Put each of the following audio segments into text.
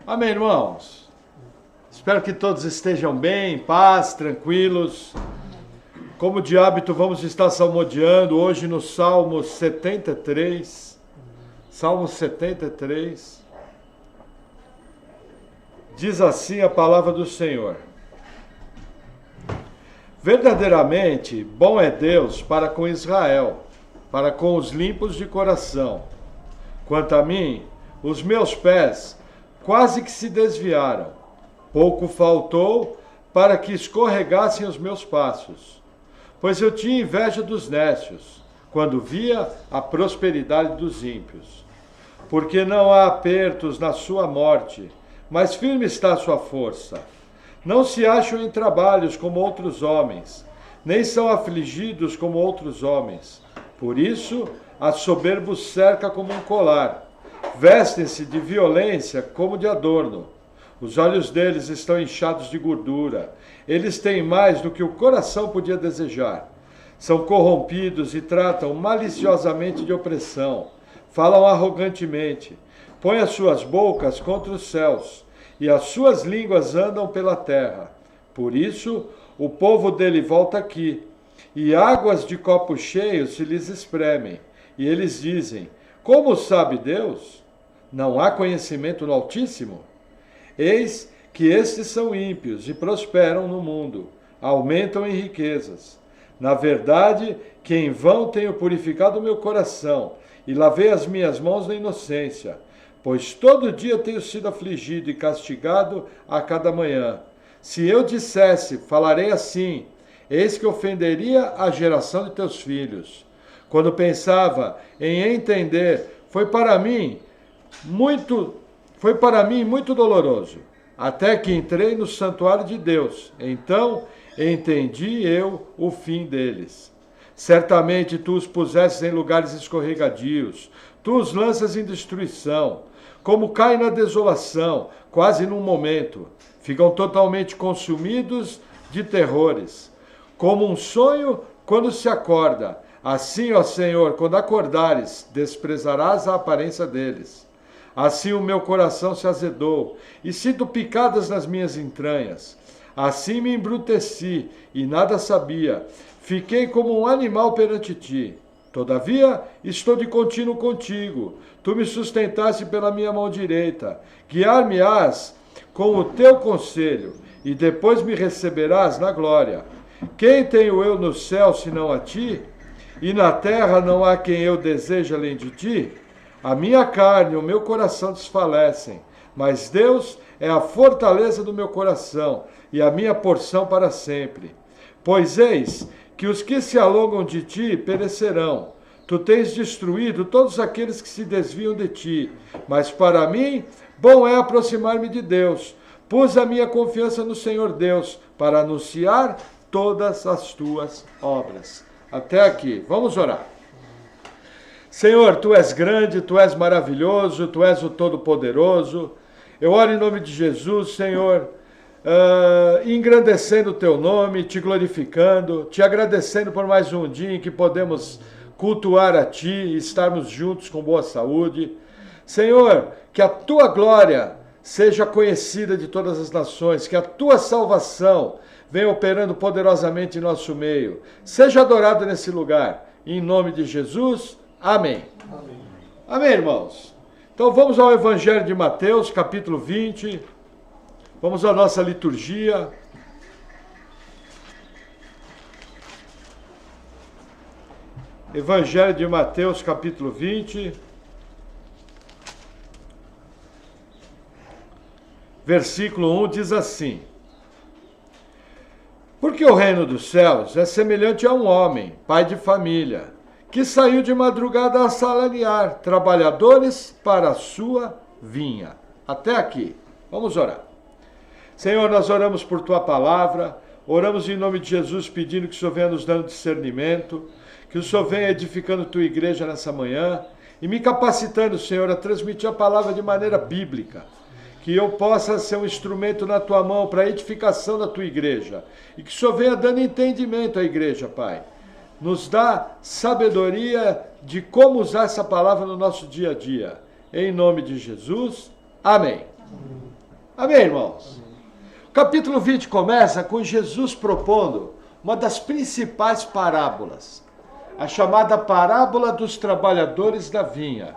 Amém, irmãos? Espero que todos estejam bem, em paz, tranquilos. Como de hábito, vamos estar salmodiando hoje no Salmo 73. Salmo 73. Diz assim a palavra do Senhor: verdadeiramente bom é Deus para com Israel, para com os limpos de coração. Quanto a mim, os meus pés quase que se desviaram. Pouco faltou para que escorregassem os meus passos. Pois eu tinha inveja dos nécios, quando via a prosperidade dos ímpios. Porque não há apertos na sua morte, mas firme está a sua força. Não se acham em trabalhos como outros homens, nem são afligidos como outros homens. Por isso, a soberba os cerca como um colar. Vestem-se de violência como de adorno. Os olhos deles estão inchados de gordura. Eles têm mais do que o coração podia desejar. São corrompidos e tratam maliciosamente de opressão. Falam arrogantemente. Põem as suas bocas contra os céus, e as suas línguas andam pela terra. Por isso, o povo dele volta aqui, e águas de copos cheios se lhes espremem. E eles dizem: como sabe Deus? Não há conhecimento no Altíssimo? Eis que estes são ímpios e prosperam no mundo, aumentam em riquezas. Na verdade, que em vão tenho purificado o meu coração e lavei as minhas mãos na inocência, pois todo dia tenho sido afligido e castigado a cada manhã. Se eu dissesse, falarei assim, eis que ofenderia a geração de teus filhos. Quando pensava em entender, foi para mim muito doloroso, até que entrei no santuário de Deus. Então entendi eu o fim deles. Certamente tu os pusestes em lugares escorregadios, tu os lanças em destruição, como caem na desolação, quase num momento. Ficam totalmente consumidos de terrores, como um sonho quando se acorda. Assim, ó Senhor, quando acordares, desprezarás a aparência deles. Assim o meu coração se azedou, e sinto picadas nas minhas entranhas. Assim me embruteci, e nada sabia. Fiquei como um animal perante ti. Todavia, estou de contínuo contigo. Tu me sustentaste pela minha mão direita. Guiar-me-ás com o teu conselho, e depois me receberás na glória. Quem tenho eu no céu senão a ti? E na terra não há quem eu deseje além de ti? A minha carne e o meu coração desfalecem, mas Deus é a fortaleza do meu coração e a minha porção para sempre. Pois eis que os que se alongam de ti perecerão. Tu tens destruído todos aqueles que se desviam de ti, mas para mim, bom é aproximar-me de Deus. Pus a minha confiança no Senhor Deus para anunciar todas as tuas obras. Até aqui. Vamos orar. Senhor, Tu és grande, Tu és maravilhoso, Tu és o Todo-Poderoso. Eu oro em nome de Jesus, Senhor, engrandecendo o Teu nome, Te glorificando, Te agradecendo por mais um dia em que podemos cultuar a Ti e estarmos juntos com boa saúde. Senhor, que a Tua glória seja conhecida de todas as nações, que a Tua salvação venha operando poderosamente em nosso meio. Seja adorado nesse lugar. Em nome de Jesus, amém. Amém. Amém, irmãos. Então vamos ao Evangelho de Mateus, capítulo 20. Vamos à nossa liturgia. Evangelho de Mateus, capítulo 20. Versículo 1 diz assim: porque o reino dos céus é semelhante a um homem, pai de família, que saiu de madrugada a assalariar trabalhadores para a sua vinha. Até aqui. Vamos orar. Senhor, nós oramos por Tua palavra, oramos em nome de Jesus pedindo que o Senhor venha nos dando discernimento, que o Senhor venha edificando Tua igreja nessa manhã e me capacitando, Senhor, a transmitir a palavra de maneira bíblica. Que eu possa ser um instrumento na Tua mão para a edificação da Tua igreja. E que o Senhor venha dando entendimento à igreja, Pai. Nos dá sabedoria de como usar essa palavra no nosso dia a dia. Em nome de Jesus, amém. Amém, irmãos? O capítulo 20 começa com Jesus propondo uma das principais parábolas, a chamada parábola dos trabalhadores da vinha.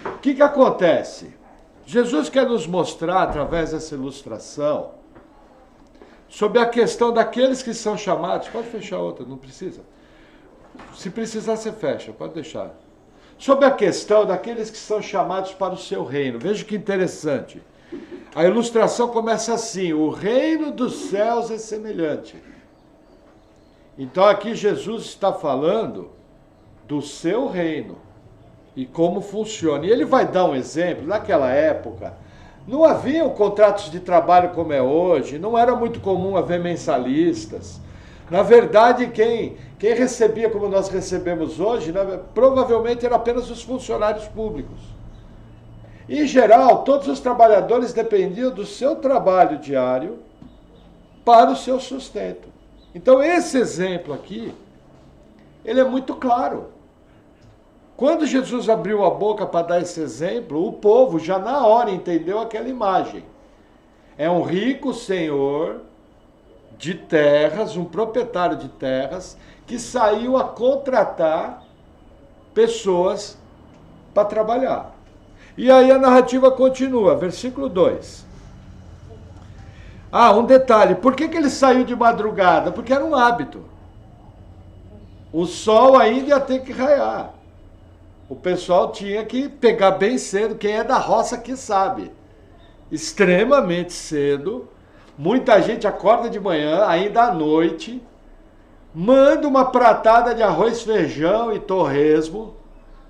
O que acontece? Jesus quer nos mostrar, através dessa ilustração, sobre a questão daqueles que são chamados. Pode fechar outra, não precisa. Se precisar, você fecha, pode deixar. Sobre a questão daqueles que são chamados para o seu reino. Veja que interessante. A ilustração começa assim: o reino dos céus é semelhante. Então aqui Jesus está falando do seu reino e como funciona. E ele vai dar um exemplo. Naquela época, não haviam contratos de trabalho como é hoje, não era muito comum haver mensalistas. Na verdade, quem recebia como nós recebemos hoje, provavelmente eram apenas os funcionários públicos. Em geral, todos os trabalhadores dependiam do seu trabalho diário para o seu sustento. Então, esse exemplo aqui, ele é muito claro. Quando Jesus abriu a boca para dar esse exemplo, o povo já na hora entendeu aquela imagem. É um rico senhor de terras, um proprietário de terras, que saiu a contratar pessoas para trabalhar. E aí a narrativa continua, versículo 2. Um detalhe, por que ele saiu de madrugada? Porque era um hábito. O sol ainda ia ter que raiar. O pessoal tinha que pegar bem cedo, quem é da roça que sabe. Extremamente cedo, muita gente acorda de manhã, ainda à noite, manda uma pratada de arroz, feijão e torresmo,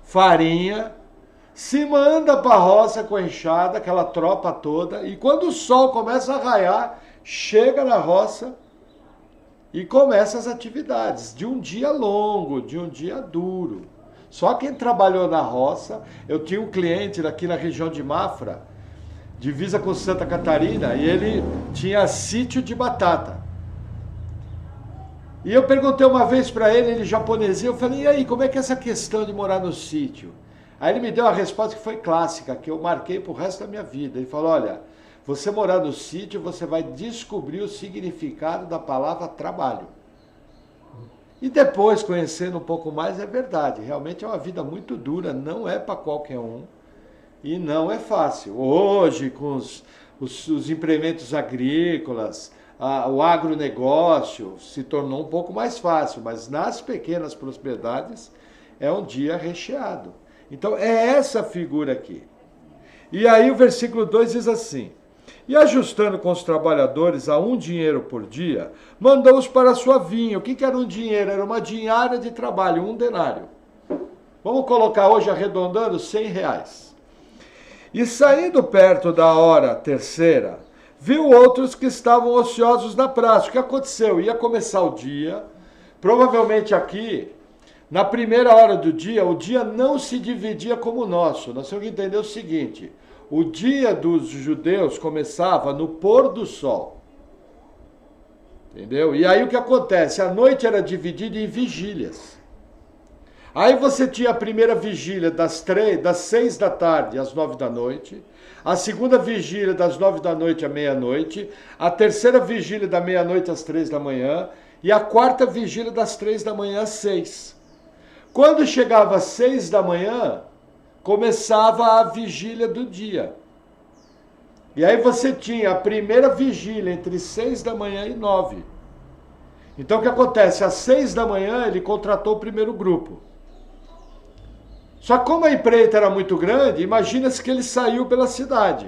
farinha, se manda para a roça com a enxada, aquela tropa toda, e quando o sol começa a raiar, chega na roça e começa as atividades de um dia longo, de um dia duro. Só quem trabalhou na roça, eu tinha um cliente aqui na região de Mafra, divisa com Santa Catarina, e ele tinha sítio de batata. E eu perguntei uma vez para ele japonesinho, eu falei, e aí, como é que é essa questão de morar no sítio? Aí ele me deu uma resposta que foi clássica, que eu marquei pro resto da minha vida. Ele falou, olha, você morar no sítio, você vai descobrir o significado da palavra trabalho. E depois, conhecendo um pouco mais, é verdade. Realmente é uma vida muito dura, não é para qualquer um. E não é fácil. Hoje, com os implementos agrícolas, o agronegócio se tornou um pouco mais fácil. Mas nas pequenas propriedades, é um dia recheado. Então, é essa figura aqui. E aí o versículo 2 diz assim: e ajustando com os trabalhadores a 1 dinheiro por dia, mandou-os para a sua vinha. O que era um dinheiro? Era uma diária de trabalho, 1 denário. Vamos colocar hoje, arredondando, R$100. E saindo perto da hora terceira, viu outros que estavam ociosos na praça. O que aconteceu? Ia começar o dia, provavelmente aqui, na primeira hora do dia, o dia não se dividia como o nosso. Nós temos que entender o seguinte: o dia dos judeus começava no pôr do sol. Entendeu? E aí o que acontece? A noite era dividida em vigílias. Aí você tinha a primeira vigília das 6 da tarde às 9 da noite, a segunda vigília das 9 da noite à meia-noite, a terceira vigília da meia-noite às 3 da manhã e a quarta vigília das 3 da manhã às 6. Quando chegava às 6 da manhã, começava a vigília do dia. E aí você tinha a primeira vigília entre 6 da manhã e 9. Então o que acontece? Às 6 da manhã ele contratou o primeiro grupo. Só que como a empreita era muito grande, imagina-se que ele saiu pela cidade.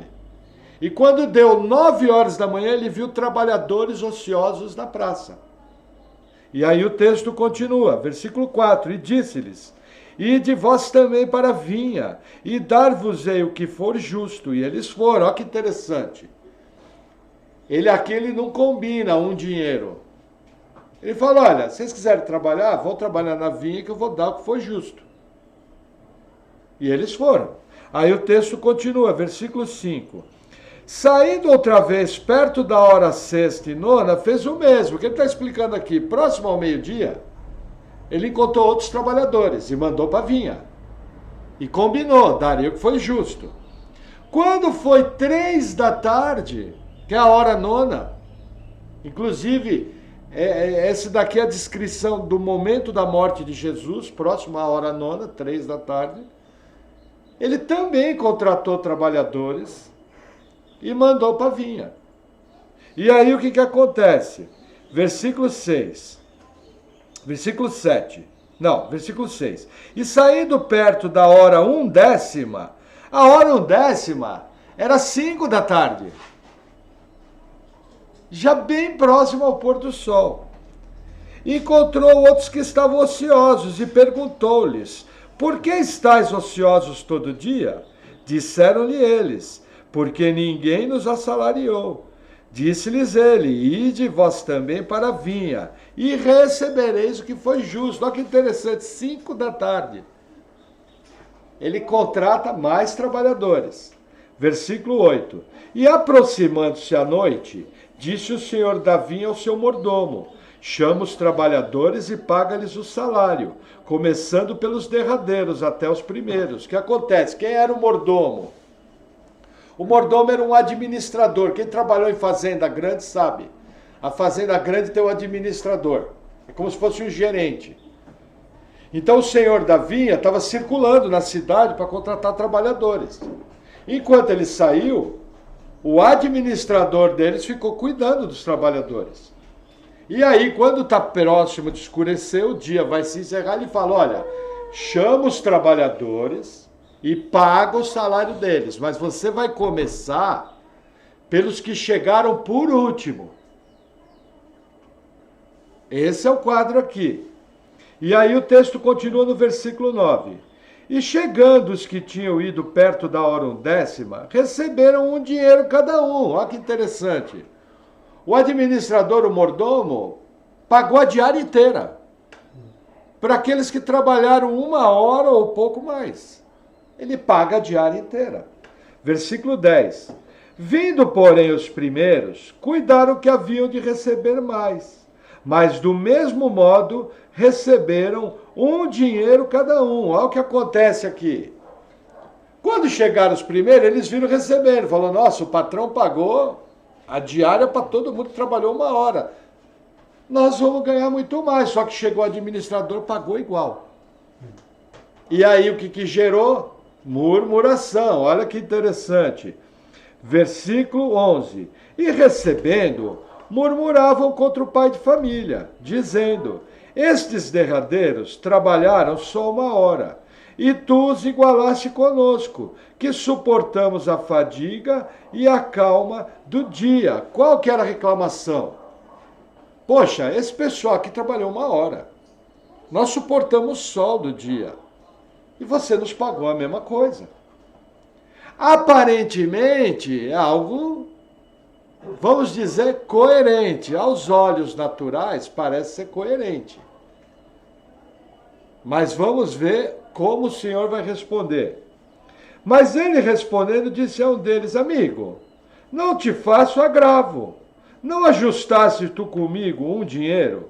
E quando deu 9 horas da manhã, ele viu trabalhadores ociosos na praça. E aí o texto continua, versículo 4, e disse-lhes: ide vós também para a vinha, e dar-vos-ei o que for justo. E eles foram. Olha que interessante. Ele não combina 1 dinheiro. Ele fala, olha, se vocês quiserem trabalhar, vão trabalhar na vinha que eu vou dar o que for justo. E eles foram. Aí o texto continua, versículo 5. Saindo outra vez perto da hora 6ª e 9ª, fez o mesmo. O que ele está explicando aqui? Próximo ao meio-dia, ele encontrou outros trabalhadores e mandou para a vinha. E combinou, daria o que foi justo. Quando foi 3 da tarde, que é a hora nona, inclusive, essa daqui é a descrição do momento da morte de Jesus, próximo à hora nona, 3 da tarde. Ele também contratou trabalhadores e mandou para a vinha. E aí o que acontece? Versículo 6. Versículo 7. Não, versículo 6. E saindo perto da hora 1/10, a hora 1/10 era 5 da tarde. Já bem próximo ao pôr do sol. Encontrou outros que estavam ociosos e perguntou-lhes: por que estáis ociosos todo dia? Disseram-lhe eles: porque ninguém nos assalariou. Disse-lhes ele: ide vós também para a vinha, e recebereis o que foi justo. Olha que interessante, 5 da tarde. Ele contrata mais trabalhadores. Versículo 8. E aproximando-se a noite, disse o senhor da vinha ao seu mordomo: chama os trabalhadores e paga-lhes o salário, começando pelos derradeiros até os primeiros. O que acontece? Quem era o mordomo? O mordomo era um administrador. Quem trabalhou em fazenda grande sabe. A fazenda grande tem um administrador. É como se fosse um gerente. Então o senhor da vinha estava circulando na cidade para contratar trabalhadores. Enquanto ele saiu, o administrador deles ficou cuidando dos trabalhadores. E aí, quando está próximo de escurecer, o dia vai se encerrar, ele fala: olha, chama os trabalhadores e paga o salário deles, mas você vai começar pelos que chegaram por último. Esse é o quadro aqui. E aí o texto continua no versículo 9. E chegando os que tinham ido perto da hora 1/10, receberam um dinheiro cada um. Olha que interessante. O administrador, o mordomo, pagou a diária inteira para aqueles que trabalharam 1 hora ou pouco mais. Ele paga a diária inteira. Versículo 10. Vindo, porém, os primeiros, cuidaram que haviam de receber mais, mas do mesmo modo receberam um dinheiro cada um. Olha o que acontece aqui. Quando chegaram os primeiros, eles viram recebendo. Falou: nossa, o patrão pagou a diária para todo mundo que trabalhou 1 hora. Nós vamos ganhar muito mais. Só que chegou o administrador, pagou igual. E aí o que gerou? Murmuração. Olha que interessante. Versículo 11. E recebendo, murmuravam contra o pai de família, dizendo: estes derradeiros trabalharam só 1 hora, e tu os igualaste conosco, que suportamos a fadiga e a calma do dia. Qual que era a reclamação? Poxa, esse pessoal aqui trabalhou 1 hora. Nós suportamos o sol do dia. E você nos pagou a mesma coisa. Aparentemente, é algo, vamos dizer, coerente. Aos olhos naturais, parece ser coerente. Mas vamos ver como o Senhor vai responder. Mas ele respondendo disse a um deles: amigo, não te faço agravo. Não ajustaste tu comigo um dinheiro?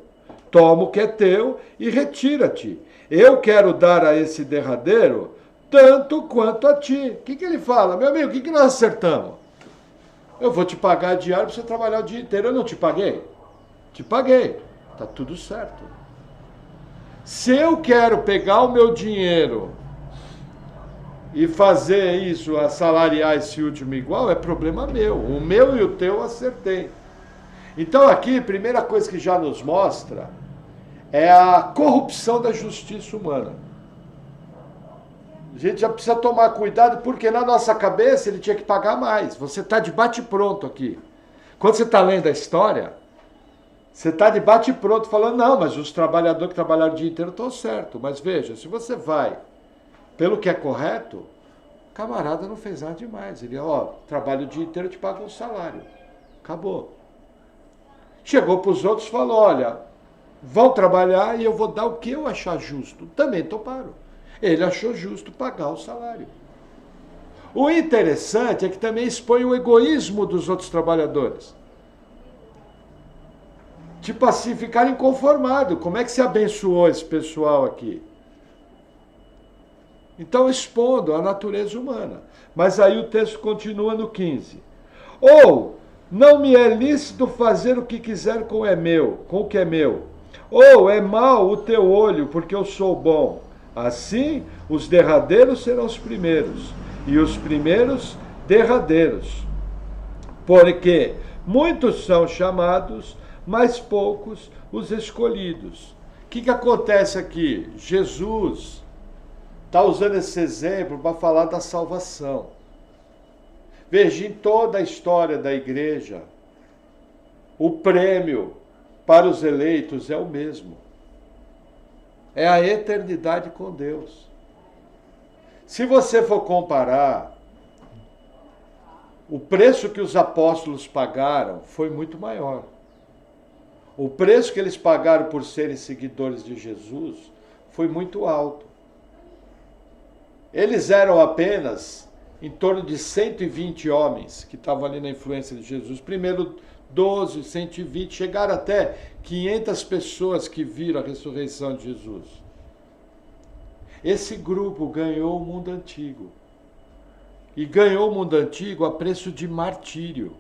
Toma o que é teu e retira-te. Eu quero dar a esse derradeiro tanto quanto a ti. O que ele fala? Meu amigo, o que nós acertamos? Eu vou te pagar a diária para você trabalhar o dia inteiro. Eu não te paguei? Te paguei. Tá tudo certo. Se eu quero pegar o meu dinheiro e fazer isso, assalariar esse último igual, é problema meu. O meu e o teu eu acertei. Então aqui, a primeira coisa que já nos mostra é a corrupção da justiça humana. A gente já precisa tomar cuidado, porque na nossa cabeça ele tinha que pagar mais. Você está de bate-pronto aqui. Quando você está lendo a história, você está de bate-pronto falando: não, mas os trabalhadores que trabalharam o dia inteiro estão certos. Mas veja, se você vai pelo que é correto, o camarada não fez nada demais. Ele: trabalha o dia inteiro, eu te pago um salário. Acabou. Chegou para os outros e falou: olha, vão trabalhar e eu vou dar o que eu achar justo. Também toparam. Ele achou justo pagar o salário. O interessante é que também expõe o egoísmo dos outros trabalhadores. Tipo assim, ficarem inconformados. Como é que se abençoou esse pessoal aqui? Então, expondo a natureza humana. Mas aí o texto continua no 15. Ou, não me é lícito fazer o que quiser com o que é meu. Ou, é mau o teu olho, porque eu sou bom. Assim, os derradeiros serão os primeiros, e os primeiros derradeiros. Porque muitos são chamados, mas poucos os escolhidos. O que acontece aqui? Jesus está usando esse exemplo para falar da salvação. Veja, em toda a história da igreja, o prêmio para os eleitos é o mesmo. É a eternidade com Deus. Se você for comparar, o preço que os apóstolos pagaram foi muito maior. O preço que eles pagaram por serem seguidores de Jesus foi muito alto. Eles eram apenas em torno de 120 homens que estavam ali na influência de Jesus. Primeiro 12, 120, chegaram até 500 pessoas que viram a ressurreição de Jesus. Esse grupo ganhou o mundo antigo. E ganhou o mundo antigo a preço de martírio,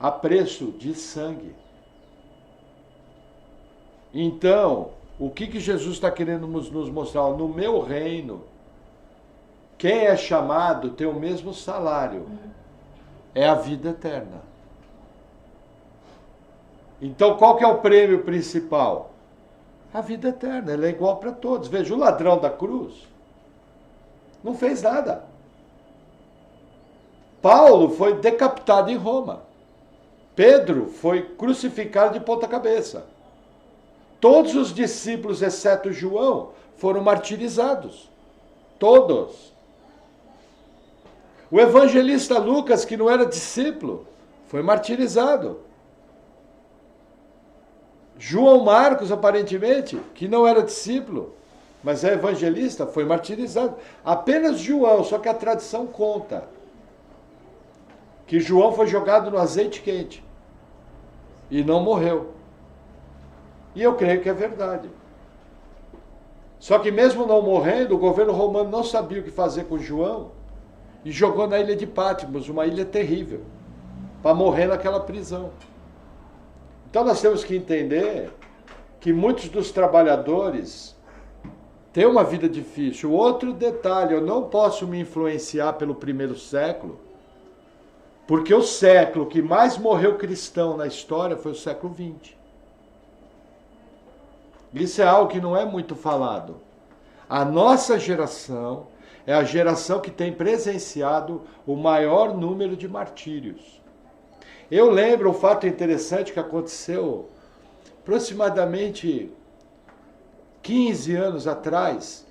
a preço de sangue. Então, o que Jesus está querendo nos mostrar? No meu reino, quem é chamado tem o mesmo salário. É a vida eterna. Então, qual que é o prêmio principal? A vida eterna. Ela é igual para todos. Veja, o ladrão da cruz não fez nada. Paulo foi decapitado em Roma. Pedro foi crucificado de ponta cabeça. Todos os discípulos, exceto João, foram martirizados. Todos. O evangelista Lucas, que não era discípulo, foi martirizado. João Marcos, aparentemente, que não era discípulo, mas é evangelista, foi martirizado. Apenas João, só que a tradição conta que João foi jogado no azeite quente e não morreu. E eu creio que é verdade. Só que mesmo não morrendo, o governo romano não sabia o que fazer com João e jogou na ilha de Patmos, uma ilha terrível, para morrer naquela prisão. Então nós temos que entender que muitos dos trabalhadores têm uma vida difícil. Outro detalhe, eu não posso me influenciar pelo primeiro século, porque o século que mais morreu cristão na história foi o século XX. Isso é algo que não é muito falado. A nossa geração é a geração que tem presenciado o maior número de martírios. Eu lembro um fato interessante que aconteceu aproximadamente 15 anos atrás.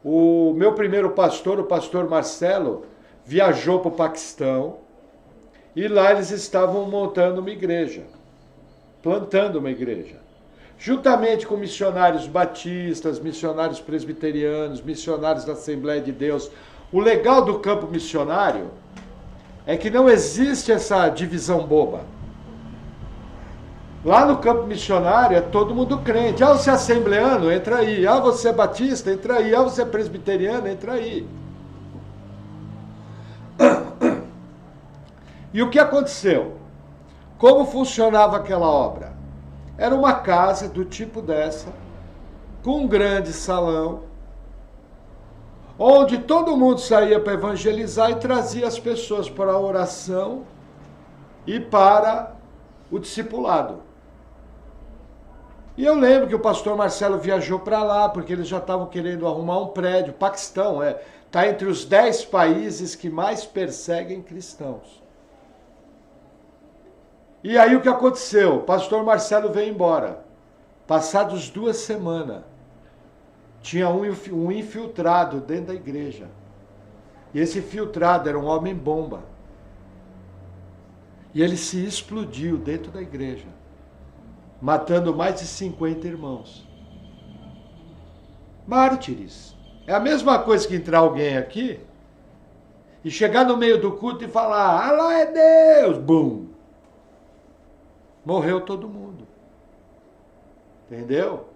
O meu primeiro pastor, o pastor Marcelo, viajou para o Paquistão e lá eles estavam montando uma igreja, plantando uma igreja. Juntamente com missionários batistas, missionários presbiterianos, missionários da Assembleia de Deus. O legal do campo missionário é que não existe essa divisão boba. Lá no campo missionário é todo mundo crente. Ah, você é assembleano? Entra aí. Ah, você é batista? Entra aí. Ah, você é presbiteriano? Entra aí. E o que aconteceu? Como funcionava aquela obra? Era uma casa do tipo dessa, com um grande salão, onde todo mundo saía para evangelizar e trazia as pessoas para a oração e para o discipulado. E eu lembro que o pastor Marcelo viajou para lá, porque eles já estavam querendo arrumar um prédio. Paquistão está entre os 10 países que mais perseguem cristãos. E aí o que aconteceu? O pastor Marcelo veio embora. Passados 2 semanas, tinha um infiltrado dentro da igreja. E esse infiltrado era um homem-bomba. E ele se explodiu dentro da igreja, matando mais de 50 irmãos. Mártires. É a mesma coisa que entrar alguém aqui e chegar no meio do culto e falar, Alá é Deus! Bum! Morreu todo mundo. Entendeu?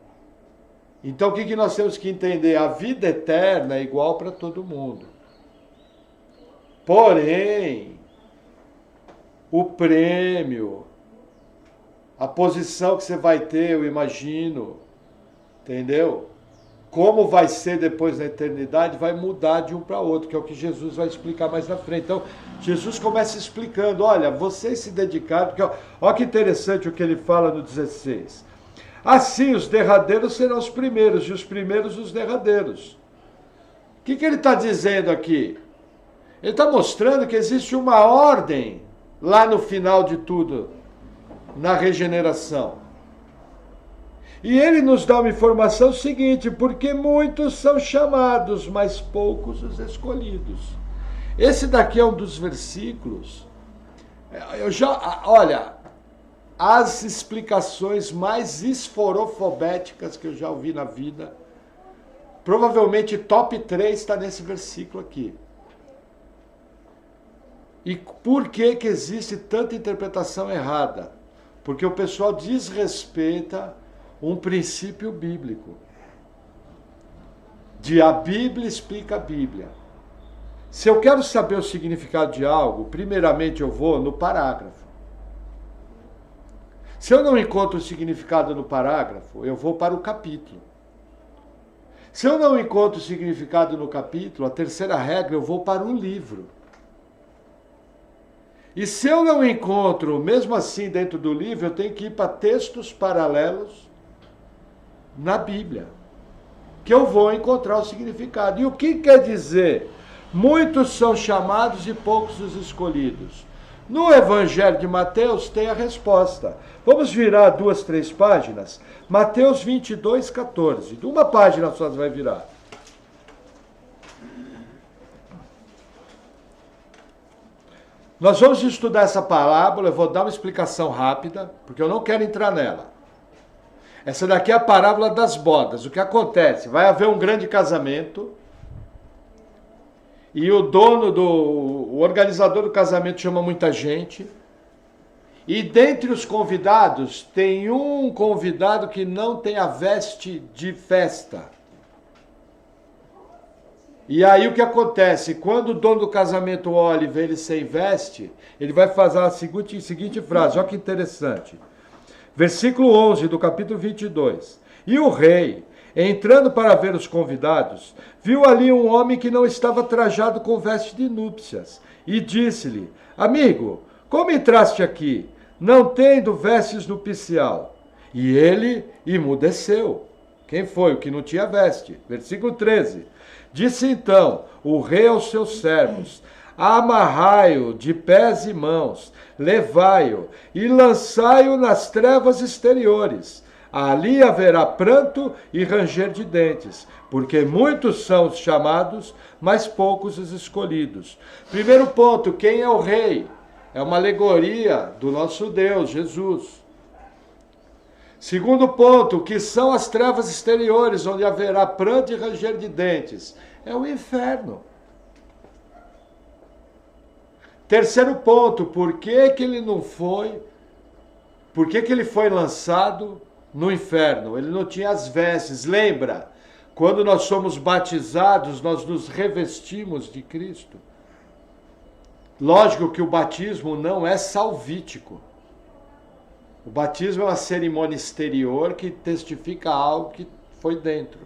Então o que nós temos que entender? A vida eterna é igual para todo mundo. Porém, o prêmio, a posição que você vai ter, eu imagino, entendeu? Como vai ser depois na eternidade, vai mudar de um para outro, que é o que Jesus vai explicar mais na frente. Então, Jesus começa explicando, olha, vocês se dedicaram, porque olha que interessante o que ele fala no 16. Assim, os derradeiros serão os primeiros, e os primeiros os derradeiros. O que ele está dizendo aqui? Ele está mostrando que existe uma ordem lá no final de tudo, na regeneração. E ele nos dá uma informação seguinte, porque muitos são chamados, mas poucos os escolhidos. Esse daqui é um dos versículos. Olha, as explicações mais esforofobéticas que eu já ouvi na vida, provavelmente top 3 está nesse versículo aqui. E por que existe tanta interpretação errada? Porque o pessoal desrespeita um princípio bíblico. A Bíblia explica a Bíblia. Se eu quero saber o significado de algo, primeiramente eu vou no parágrafo. Se eu não encontro o significado no parágrafo, eu vou para o capítulo. Se eu não encontro o significado no capítulo, a terceira regra, eu vou para o livro. E se eu não encontro, mesmo assim dentro do livro, eu tenho que ir para textos paralelos na Bíblia, que eu vou encontrar o significado. E o que quer dizer? Muitos são chamados e poucos os escolhidos. No Evangelho de Mateus tem a resposta. Vamos virar 2, 3 páginas. Mateus 22, 14. De uma página só você vai virar. Nós vamos estudar essa parábola, eu vou dar uma explicação rápida, porque eu não quero entrar nela. Essa daqui é a parábola das bodas. O que acontece? Vai haver um grande casamento e o organizador do casamento chama muita gente. E dentre os convidados, tem um convidado que não tem a veste de festa. E aí o que acontece? Quando o dono do casamento olha e vê ele sem veste, ele vai fazer a seguinte frase, olha que interessante. Versículo 11 do capítulo 22. E o rei, entrando para ver os convidados, viu ali um homem que não estava trajado com veste de núpcias, e disse-lhe, amigo, como entraste aqui, não tendo vestes nupcial? E ele emudeceu. Quem foi? O que não tinha veste. Versículo 13. Disse então o rei aos seus servos, amarrai-o de pés e mãos, levai-o e lançai-o nas trevas exteriores. Ali haverá pranto e ranger de dentes, porque muitos são os chamados, mas poucos os escolhidos. Primeiro ponto, quem é o rei? É uma alegoria do nosso Deus, Jesus. Segundo ponto, o que são as trevas exteriores, onde haverá pranto e ranger de dentes? É o inferno. Terceiro ponto, por que ele não foi? Por que ele foi lançado no inferno? Ele não tinha as vestes. Lembra? Quando nós somos batizados, nós nos revestimos de Cristo. Lógico que o batismo não é salvítico. O batismo é uma cerimônia exterior que testifica algo que foi dentro.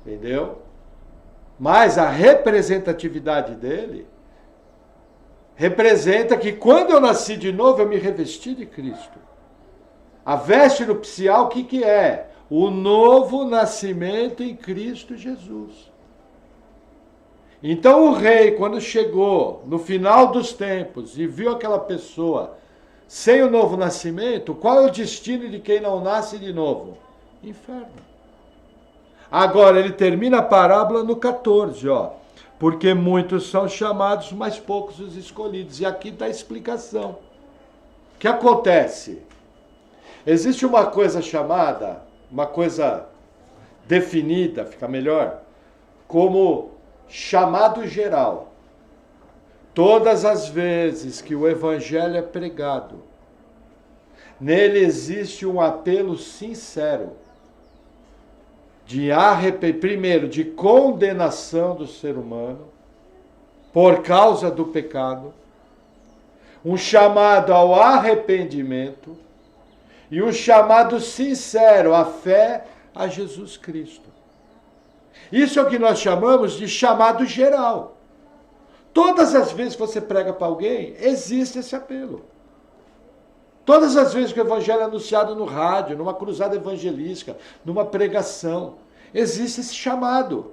Entendeu? Mas a representatividade dele representa que quando eu nasci de novo, eu me revesti de Cristo. A veste nupcial, o que é? O novo nascimento em Cristo Jesus. Então o rei, quando chegou no final dos tempos e viu aquela pessoa sem o novo nascimento, qual é o destino de quem não nasce de novo? Inferno. Agora ele termina a parábola no 14, ó. Porque muitos são chamados, mas poucos os escolhidos. E aqui está a explicação. O que acontece? Existe uma coisa chamada, uma coisa definida, fica melhor, como chamado geral. Todas as vezes que o evangelho é pregado, nele existe um apelo sincero. primeiro, de condenação do ser humano por causa do pecado, um chamado ao arrependimento e um chamado sincero à fé a Jesus Cristo. Isso é o que nós chamamos de chamado geral. Todas as vezes que você prega para alguém, existe esse apelo. Todas as vezes que o evangelho é anunciado no rádio, numa cruzada evangelística, numa pregação, existe esse chamado.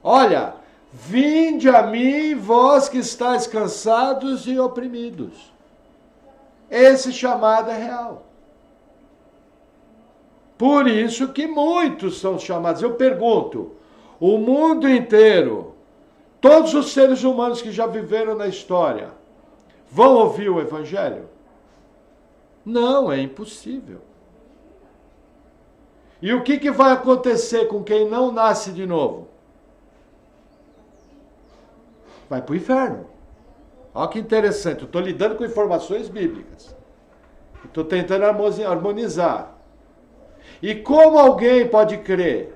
Olha, vinde a mim, vós que estáis cansados e oprimidos. Esse chamado é real. Por isso que muitos são chamados. Eu pergunto, o mundo inteiro, todos os seres humanos que já viveram na história, vão ouvir o evangelho? Não, é impossível. E o que vai acontecer com quem não nasce de novo? Vai para o inferno. Olha que interessante, eu estou lidando com informações bíblicas. Estou tentando harmonizar. E como alguém pode crer?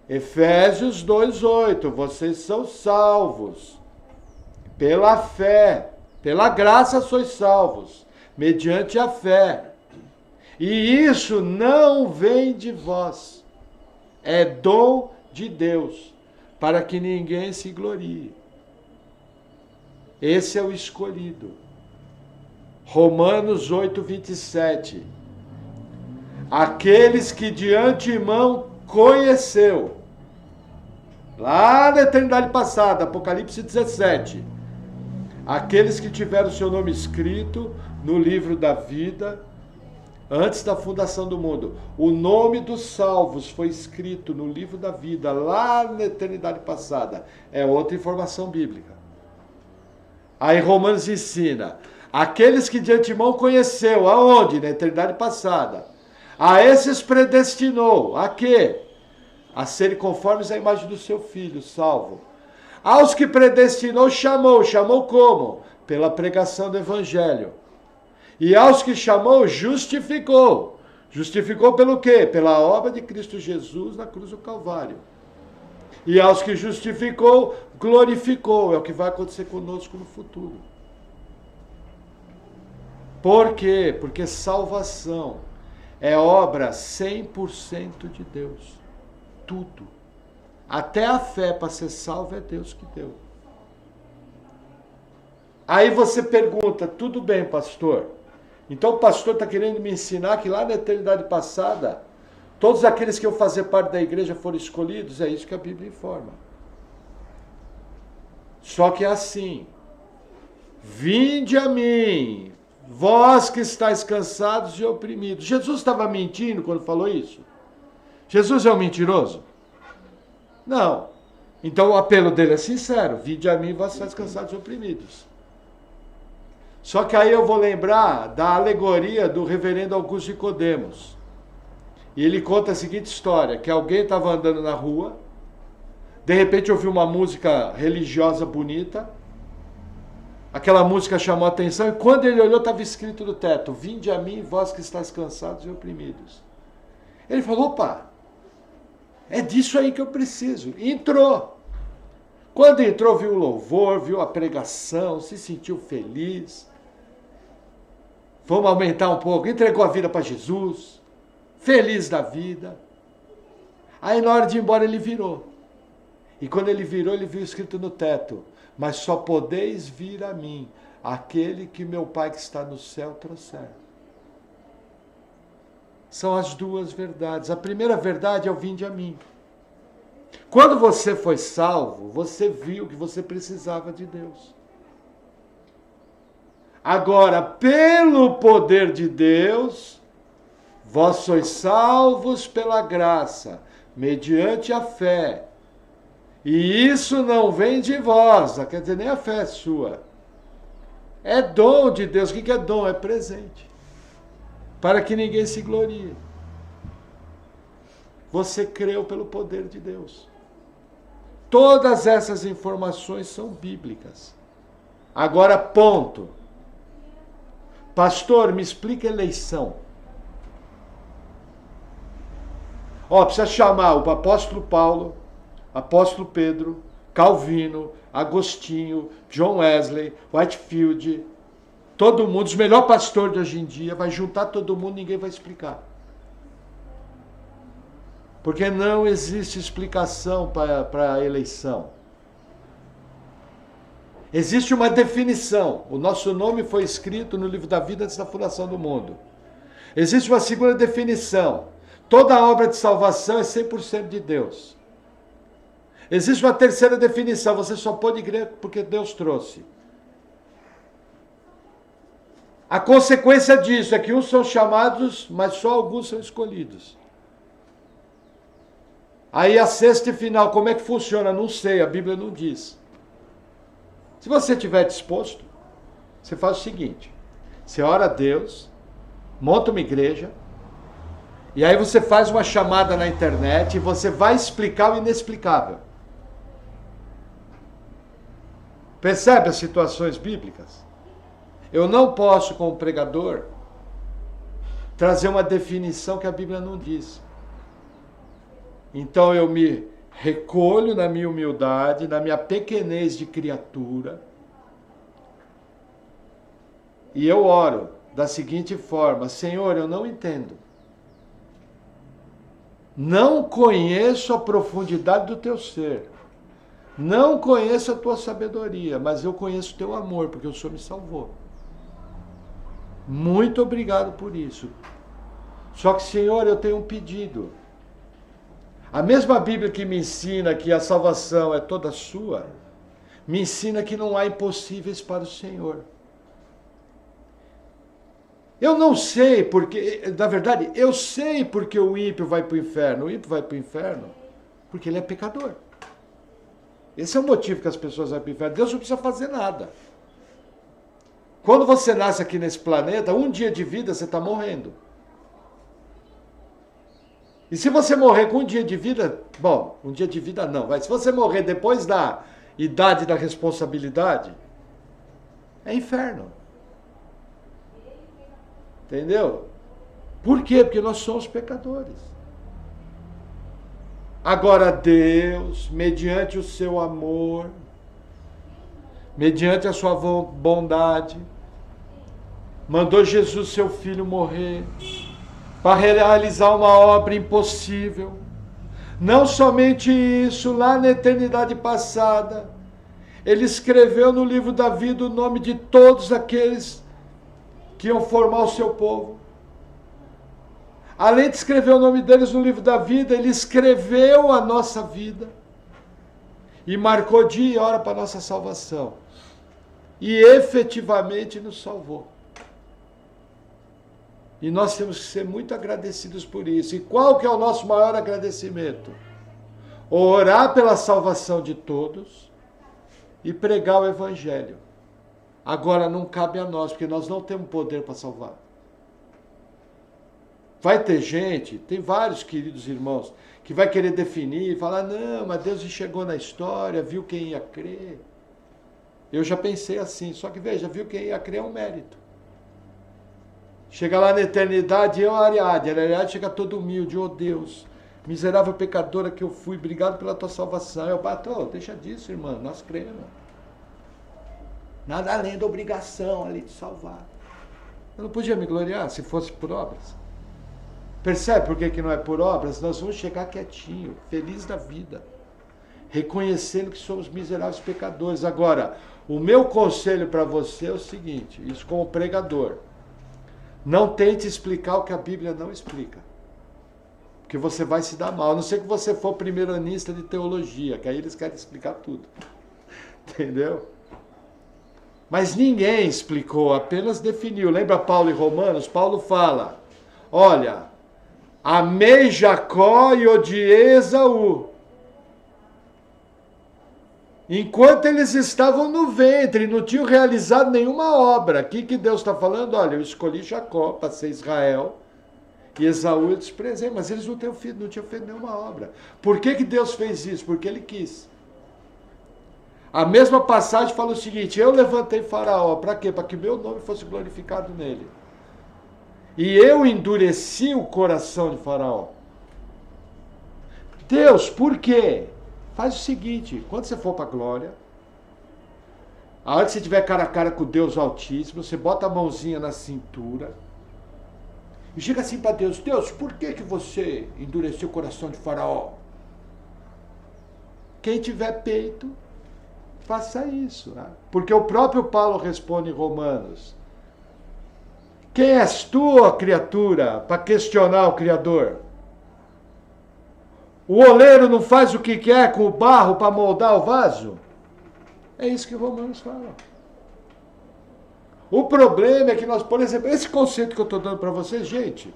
Efésios 2:8, vocês são salvos pela fé, pela graça sois salvos, mediante a fé. E isso não vem de vós, é dom de Deus, para que ninguém se glorie. Esse é o escolhido. Romanos 8:27. Aqueles que de antemão conheceu, lá na eternidade passada, Apocalipse 17, aqueles que tiveram seu nome escrito no livro da vida, antes da fundação do mundo. O nome dos salvos foi escrito no livro da vida, lá na eternidade passada. É outra informação bíblica. Aí Romanos ensina, aqueles que de antemão conheceu, aonde? Na eternidade passada. A esses predestinou, a quê? A serem conformes à imagem do seu Filho, salvo. Aos que predestinou, chamou como? Pela pregação do Evangelho. E aos que chamou, justificou. Justificou pelo quê? Pela obra de Cristo Jesus na cruz do Calvário. E aos que justificou, glorificou. É o que vai acontecer conosco no futuro. Por quê? Porque salvação é obra 100% de Deus. Tudo. Até a fé para ser salvo é Deus que deu. Aí você pergunta, tudo bem, pastor? Então o pastor está querendo me ensinar que lá na eternidade passada, todos aqueles que iam fazer parte da igreja foram escolhidos? É isso que a Bíblia informa. Só que é assim, vinde a mim, vós que estáis cansados e oprimidos. Jesus estava mentindo quando falou isso? Jesus é um mentiroso? Não. Então o apelo dele é sincero, vinde a mim, vós que estáis cansados e oprimidos. Só que aí eu vou lembrar da alegoria do reverendo Augusto Nicodemos. E ele conta a seguinte história, que alguém estava andando na rua, de repente ouviu uma música religiosa bonita, aquela música chamou a atenção, e quando ele olhou estava escrito no teto, vinde a mim, vós que estáis cansados e oprimidos. Ele falou, opa, é disso aí que eu preciso. E entrou. Quando entrou, viu o louvor, viu a pregação, se sentiu feliz. Vamos aumentar um pouco. Entregou a vida para Jesus. Feliz da vida. Aí na hora de ir embora ele virou. E quando ele virou, ele viu escrito no teto, mas só podeis vir a mim, aquele que meu Pai que está no céu trouxer. São as duas verdades. A primeira verdade é o vinde a mim. Quando você foi salvo, você viu que você precisava de Deus. Agora, pelo poder de Deus, vós sois salvos pela graça, mediante a fé. E isso não vem de vós, quer dizer, nem a fé é sua. É dom de Deus. O que é dom? É presente. Para que ninguém se glorie. Você creu pelo poder de Deus. Todas essas informações são bíblicas. Agora, ponto. Pastor, me explica eleição. Ó, precisa chamar o apóstolo Paulo, apóstolo Pedro, Calvino, Agostinho, John Wesley, Whitefield, todo mundo, os melhores pastores de hoje em dia, vai juntar todo mundo, ninguém vai explicar. Porque não existe explicação para a eleição. Existe uma definição. O nosso nome foi escrito no livro da vida antes da fundação do mundo. Existe uma segunda definição. Toda a obra de salvação é 100% de Deus. Existe uma terceira definição. Você só pode crer porque Deus trouxe. A consequência disso é que uns são chamados, mas só alguns são escolhidos. Aí a sexta e final, como é que funciona? Não sei, a Bíblia não diz. Se você estiver disposto, você faz o seguinte. Você ora a Deus, monta uma igreja, e aí você faz uma chamada na internet e você vai explicar o inexplicável. Percebe as situações bíblicas? Eu não posso, como pregador, trazer uma definição que a Bíblia não diz. Então eu me recolho na minha humildade, na minha pequenez de criatura, e eu oro da seguinte forma: Senhor, eu não entendo. Não conheço a profundidade do teu ser. Não conheço a tua sabedoria, mas eu conheço o teu amor, porque o Senhor me salvou. Muito obrigado por isso. Só que, Senhor, eu tenho um pedido. A mesma Bíblia que me ensina que a salvação é toda sua, me ensina que não há impossíveis para o Senhor. Eu não sei porque, na verdade, eu sei porque o ímpio vai para o inferno. O ímpio vai para o inferno porque ele é pecador. Esse é o motivo que as pessoas vão para o inferno. Deus não precisa fazer nada. Quando você nasce aqui nesse planeta, um dia de vida você está morrendo. E se você morrer com um dia de vida, bom, um dia de vida não, mas se você morrer depois da idade da responsabilidade, é inferno. Entendeu? Por quê? Porque nós somos pecadores. Agora Deus, mediante o seu amor, mediante a sua bondade, mandou Jesus, seu Filho, morrer para realizar uma obra impossível. Não somente isso, lá na eternidade passada, ele escreveu no livro da vida o nome de todos aqueles que iam formar o seu povo. Além de escrever o nome deles no livro da vida, ele escreveu a nossa vida e marcou dia e hora para a nossa salvação. E efetivamente nos salvou. E nós temos que ser muito agradecidos por isso. E qual que é o nosso maior agradecimento? Orar pela salvação de todos e pregar o Evangelho. Agora não cabe a nós, porque nós não temos poder para salvar. Vai ter gente, tem vários queridos irmãos, que vai querer definir e falar, não, mas Deus enxergou na história, viu quem ia crer. Eu já pensei assim, só que veja, viu quem ia crer é um mérito. Chega lá na eternidade, eu, Ariadne chega todo humilde, oh Deus, miserável pecadora que eu fui, obrigado pela tua salvação. Eu bato, deixa disso, irmã, nós cremos. Nada além da obrigação ali de salvar. Eu não podia me gloriar se fosse por obras. Percebe por que não é por obras? Nós vamos chegar quietinho, feliz da vida, reconhecendo que somos miseráveis pecadores. Agora, o meu conselho para você é o seguinte, isso como pregador, não tente explicar o que a Bíblia não explica, porque você vai se dar mal, a não ser que você for primeiranista de teologia, que aí eles querem explicar tudo, entendeu? Mas ninguém explicou, apenas definiu. Lembra Paulo em Romanos? Paulo fala, olha, amei Jacó e odiei Esaú. Enquanto eles estavam no ventre, não tinham realizado nenhuma obra. Aqui que Deus está falando, olha, eu escolhi Jacó para ser Israel, e Esaú eu desprezei, mas eles não tinham feito nenhuma obra. Por que Deus fez isso? Porque ele quis. A mesma passagem fala o seguinte, eu levantei Faraó, para quê? Para que meu nome fosse glorificado nele. E eu endureci o coração de Faraó. Deus, por quê? Faz o seguinte, quando você for para a glória, a hora que você estiver cara a cara com Deus Altíssimo, você bota a mãozinha na cintura e chega assim para Deus, Deus, por que você endureceu o coração de Faraó? Quem tiver peito, faça isso. Né? Porque o próprio Paulo responde em Romanos, quem és tu, ó criatura, para questionar o Criador? O oleiro não faz o que quer com o barro para moldar o vaso? É isso que Romanos fala. O problema é que nós, por exemplo, esse conceito que eu estou dando para vocês, gente,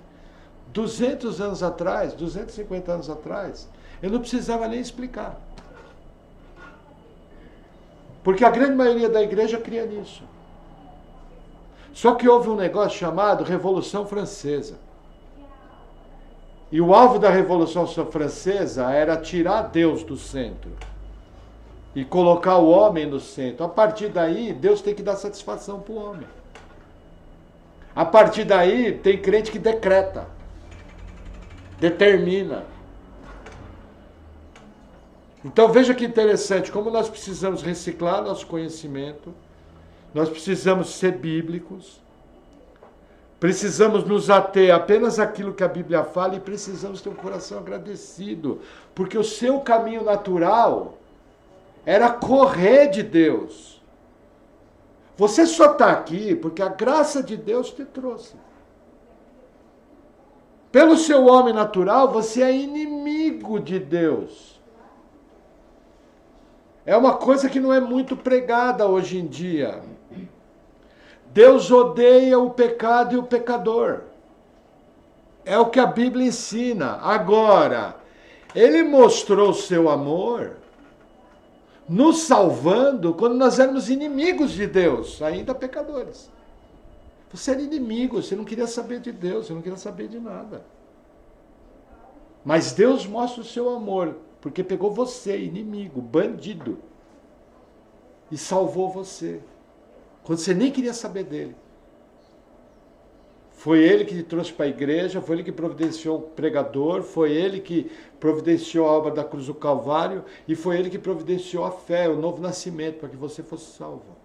200 anos atrás, 250 anos atrás, eu não precisava nem explicar. Porque a grande maioria da igreja cria nisso. Só que houve um negócio chamado Revolução Francesa. E o alvo da Revolução Francesa era tirar Deus do centro e colocar o homem no centro. A partir daí, Deus tem que dar satisfação para o homem. A partir daí, tem crente que decreta, determina. Então veja que interessante, como nós precisamos reciclar nosso conhecimento, nós precisamos ser bíblicos, precisamos nos ater apenas àquilo que a Bíblia fala e precisamos ter um coração agradecido, porque o seu caminho natural era correr de Deus. Você só está aqui porque a graça de Deus te trouxe. Pelo seu homem natural, você é inimigo de Deus. É uma coisa que não é muito pregada hoje em dia. Deus odeia o pecado e o pecador. É o que a Bíblia ensina. Agora, Ele mostrou o seu amor nos salvando quando nós éramos inimigos de Deus, ainda pecadores. Você era inimigo, você não queria saber de Deus, você não queria saber de nada. Mas Deus mostra o seu amor, porque pegou você, inimigo, bandido, e salvou você, quando você nem queria saber dele. Foi Ele que te trouxe para a igreja, foi Ele que providenciou o pregador, foi Ele que providenciou a obra da cruz do Calvário, e foi Ele que providenciou a fé, o novo nascimento, para que você fosse salvo.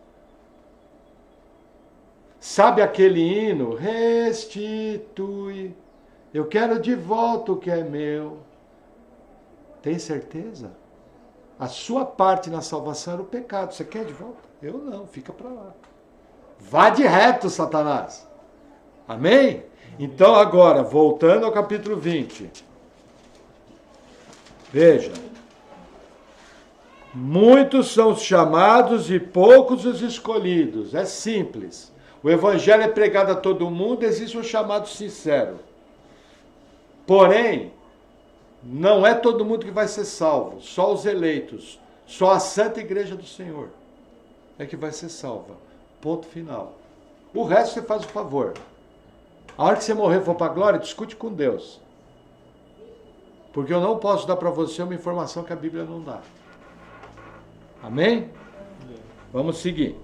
Sabe aquele hino? Restitui, eu quero de volta o que é meu. Tem certeza? A sua parte na salvação era o pecado. Você quer de volta? Eu não, fica para lá. Vá de reto, Satanás. Amém? Então agora, voltando ao capítulo 20. Veja. Muitos são os chamados e poucos os escolhidos. É simples. O evangelho é pregado a todo mundo, existe um chamado sincero. Porém, não é todo mundo que vai ser salvo, só os eleitos, só a Santa Igreja do Senhor é que vai ser salva. Ponto final. O resto você faz o favor. A hora que você morrer e for para a glória, discute com Deus. Porque eu não posso dar para você uma informação que a Bíblia não dá. Amém? Vamos seguir.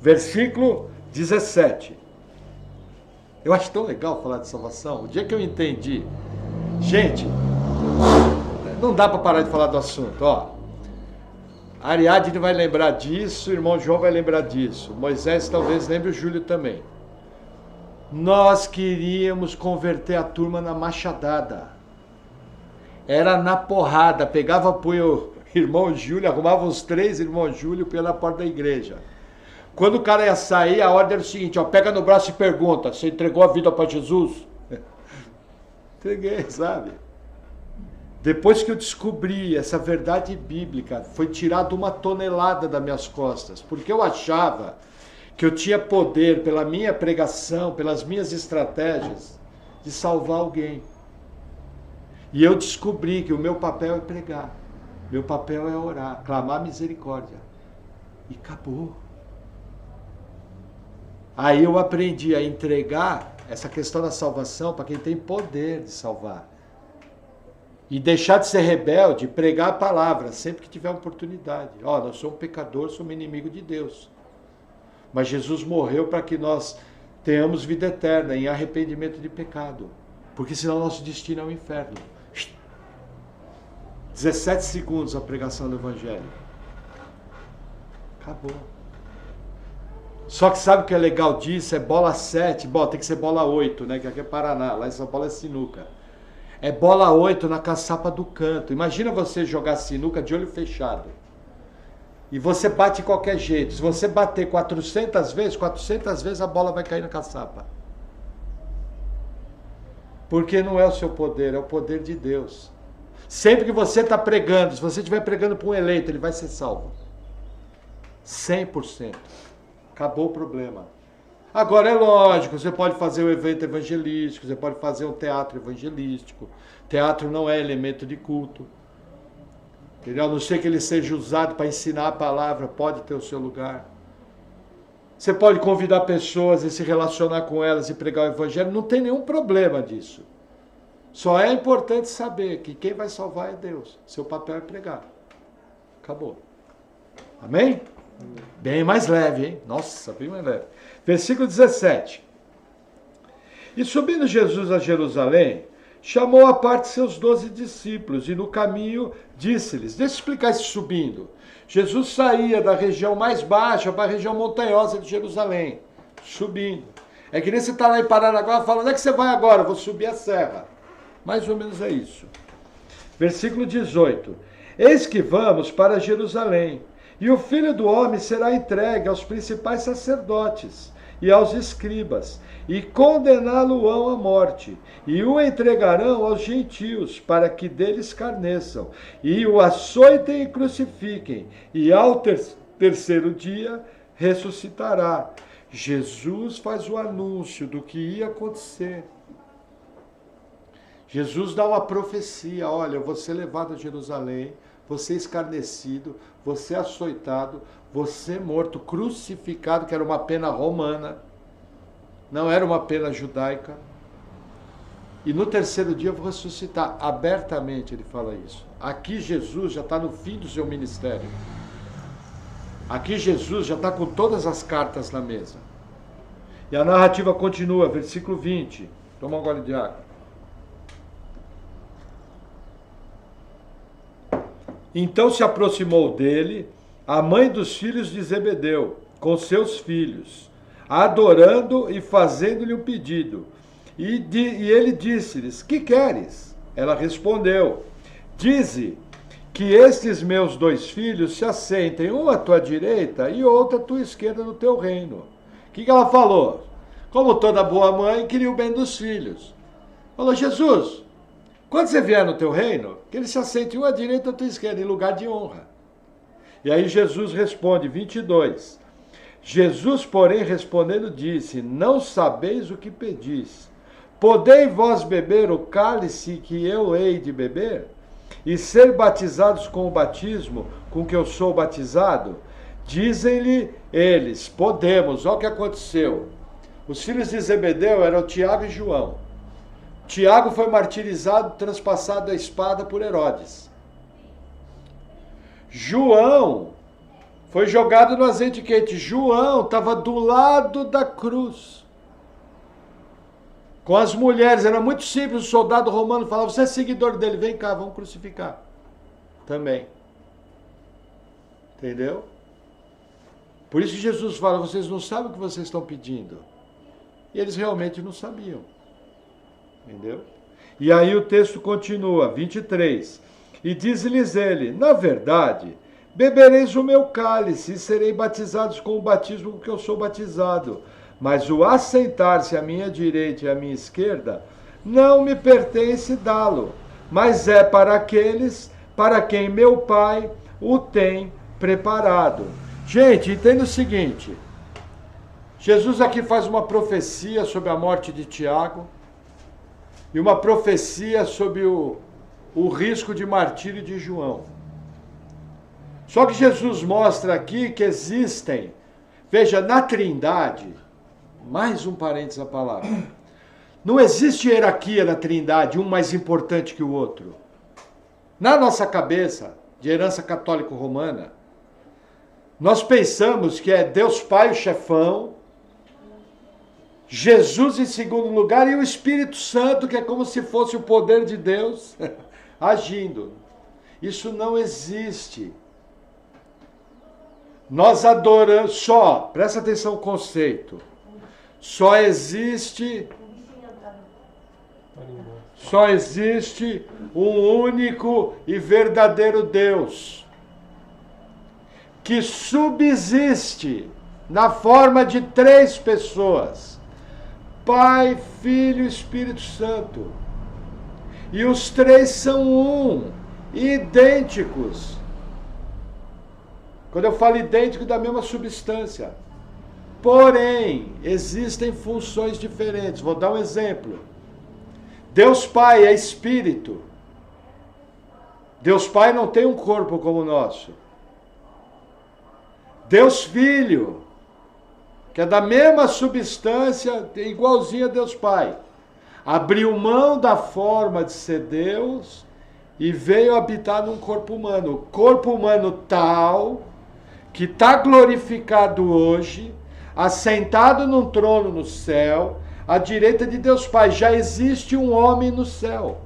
Versículo 17. Eu acho tão legal falar de salvação. O dia que eu entendi... Gente, não dá para parar de falar do assunto. Ó, a Ariadne vai lembrar disso, o irmão João vai lembrar disso. Moisés talvez lembre, o Júlio também. Nós queríamos converter a turma na machadada. Era na porrada. Pegava o irmão Júlio, arrumava uns 3 irmãos Júlio pela porta da igreja. Quando o cara ia sair, a ordem era o seguinte, ó, pega no braço e pergunta, você entregou a vida para Jesus? Entreguei, sabe? Depois que eu descobri essa verdade bíblica, foi tirado 1 tonelada das minhas costas, porque eu achava que eu tinha poder, pela minha pregação, pelas minhas estratégias, de salvar alguém. E eu descobri que o meu papel é pregar, meu papel é orar, clamar misericórdia. E acabou. Aí eu aprendi a entregar essa questão da salvação para quem tem poder de salvar. E deixar de ser rebelde, pregar a palavra sempre que tiver oportunidade. Ó, nós somos pecadores, somos inimigo de Deus. Mas Jesus morreu para que nós tenhamos vida eterna em arrependimento de pecado. Porque senão nosso destino é o inferno. 17 segundos a pregação do Evangelho. Acabou. Só que sabe o que é legal disso? É bola 7, tem que ser bola 8, né? Que aqui é Paraná, lá em São Paulo é sinuca. É bola 8 na caçapa do canto. Imagina você jogar sinuca de olho fechado. E você bate de qualquer jeito. Se você bater 400 vezes a bola vai cair na caçapa. Porque não é o seu poder, é o poder de Deus. Sempre que você está pregando, se você estiver pregando para um eleito, ele vai ser salvo. 100%. Acabou o problema. Agora é lógico, você pode fazer um evento evangelístico, você pode fazer um teatro evangelístico. Teatro não é elemento de culto. Entendeu? A não ser que ele seja usado para ensinar a palavra, pode ter o seu lugar. Você pode convidar pessoas e se relacionar com elas e pregar o evangelho, não tem nenhum problema disso. Só é importante saber que quem vai salvar é Deus. Seu papel é pregar. Acabou. Amém? Bem mais leve, hein? Nossa, bem mais leve. Versículo 17. E subindo Jesus a Jerusalém, chamou à parte seus 12 discípulos e no caminho disse-lhes, deixa eu explicar esse subindo. Jesus saía da região mais baixa para a região montanhosa de Jerusalém, subindo. É que nem você está lá em Paranaguá falando, onde é que você vai agora? Vou subir a serra. Mais ou menos é isso. Versículo 18. Eis que vamos para Jerusalém, e o Filho do Homem será entregue aos principais sacerdotes e aos escribas, e condená-lo-ão à morte, e o entregarão aos gentios, para que deles escarneçam, e o açoitem e crucifiquem, e ao terceiro dia ressuscitará. Jesus faz o anúncio do que ia acontecer. Jesus dá uma profecia, olha, eu vou ser levado a Jerusalém, vou ser escarnecido, vou ser açoitado, vou ser morto, crucificado, que era uma pena romana, não era uma pena judaica. E no terceiro dia eu vou ressuscitar. Abertamente ele fala isso. Aqui Jesus já está no fim do seu ministério. Aqui Jesus já está com todas as cartas na mesa. E a narrativa continua, versículo 20. Toma um gole de água. Então se aproximou dele a mãe dos filhos de Zebedeu, com seus filhos, adorando e fazendo-lhe um pedido. E ele disse-lhes, que queres? Ela respondeu, dize que estes meus 2 filhos se assentem, um à tua direita e outro à tua esquerda no teu reino. O que ela falou? Como toda boa mãe, queria o bem dos filhos. Falou, Jesus, quando você vier no teu reino, que eles se assentem um à direita e à tua esquerda, em lugar de honra. E aí Jesus responde, 22. Jesus, porém, respondendo, disse, não sabeis o que pedis. Podei vós beber o cálice que eu hei de beber? E ser batizados com o batismo com que eu sou batizado? Dizem-lhe eles, podemos. Olha o que aconteceu. Os filhos de Zebedeu eram Tiago e João. Tiago foi martirizado, transpassado a espada por Herodes. João foi jogado no azeite quente. João estava do lado da cruz. Com as mulheres, era muito simples. O soldado romano falava, você é seguidor dele, vem cá, vamos crucificar. Também. Entendeu? Por isso que Jesus fala, vocês não sabem o que vocês estão pedindo. E eles realmente não sabiam. Entendeu? E aí o texto continua, 23. E diz-lhes ele, na verdade, bebereis o meu cálice e serei batizados com o batismo com que eu sou batizado. Mas o assentar-se à minha direita e à minha esquerda não me pertence dá-lo, mas é para aqueles para quem meu Pai o tem preparado. Gente, entenda o seguinte, Jesus aqui faz uma profecia sobre a morte de Tiago e uma profecia sobre o risco de martírio de João. Só que Jesus mostra aqui que existem, veja, na Trindade, mais um parênteses à palavra, não existe hierarquia na Trindade, um mais importante que o outro. Na nossa cabeça, de herança católico-romana, nós pensamos que é Deus Pai o chefão, Jesus em segundo lugar e o Espírito Santo, que é como se fosse o poder de Deus agindo. Isso não existe. Nós adoramos, presta atenção no conceito, só existe um único e verdadeiro Deus, que subsiste na forma de 3 pessoas, Pai, Filho e Espírito Santo. E os 3 são um, idênticos. Quando eu falo idêntico, da mesma substância. Porém, existem funções diferentes. Vou dar um exemplo. Deus Pai é Espírito. Deus Pai não tem um corpo como o nosso. Deus Filho, que é da mesma substância, igualzinho a Deus Pai, abriu mão da forma de ser Deus e veio habitar num corpo humano. O corpo humano tal, que está glorificado hoje, assentado num trono no céu, à direita de Deus Pai. Já existe um homem no céu.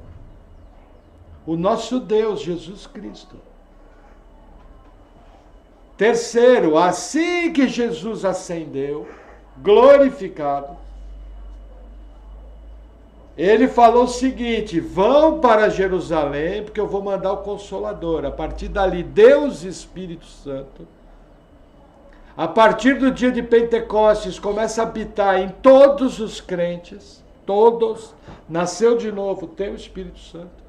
O nosso Deus, Jesus Cristo. Terceiro, assim que Jesus ascendeu, glorificado, ele falou o seguinte: vão para Jerusalém, porque eu vou mandar o Consolador. A partir dali, Deus Espírito Santo, a partir do dia de Pentecostes, começa a habitar em todos os crentes, todos, nasceu de novo, tem o Espírito Santo.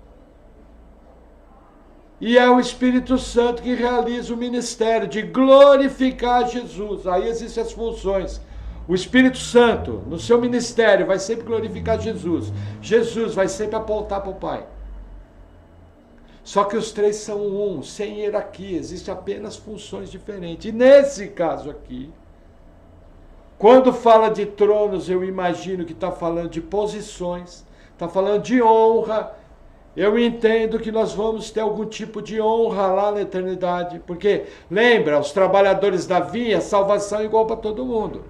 E é o Espírito Santo que realiza o ministério de glorificar Jesus. Aí existem as funções. O Espírito Santo, no seu ministério, vai sempre glorificar Jesus. Jesus vai sempre apontar para o Pai. Só que os 3 são um, sem hierarquia, existem apenas funções diferentes. E nesse caso aqui, quando fala de tronos, eu imagino que está falando de posições, está falando de honra. Eu entendo que nós vamos ter algum tipo de honra lá na eternidade. Porque, lembra, os trabalhadores da vinha, salvação é igual para todo mundo.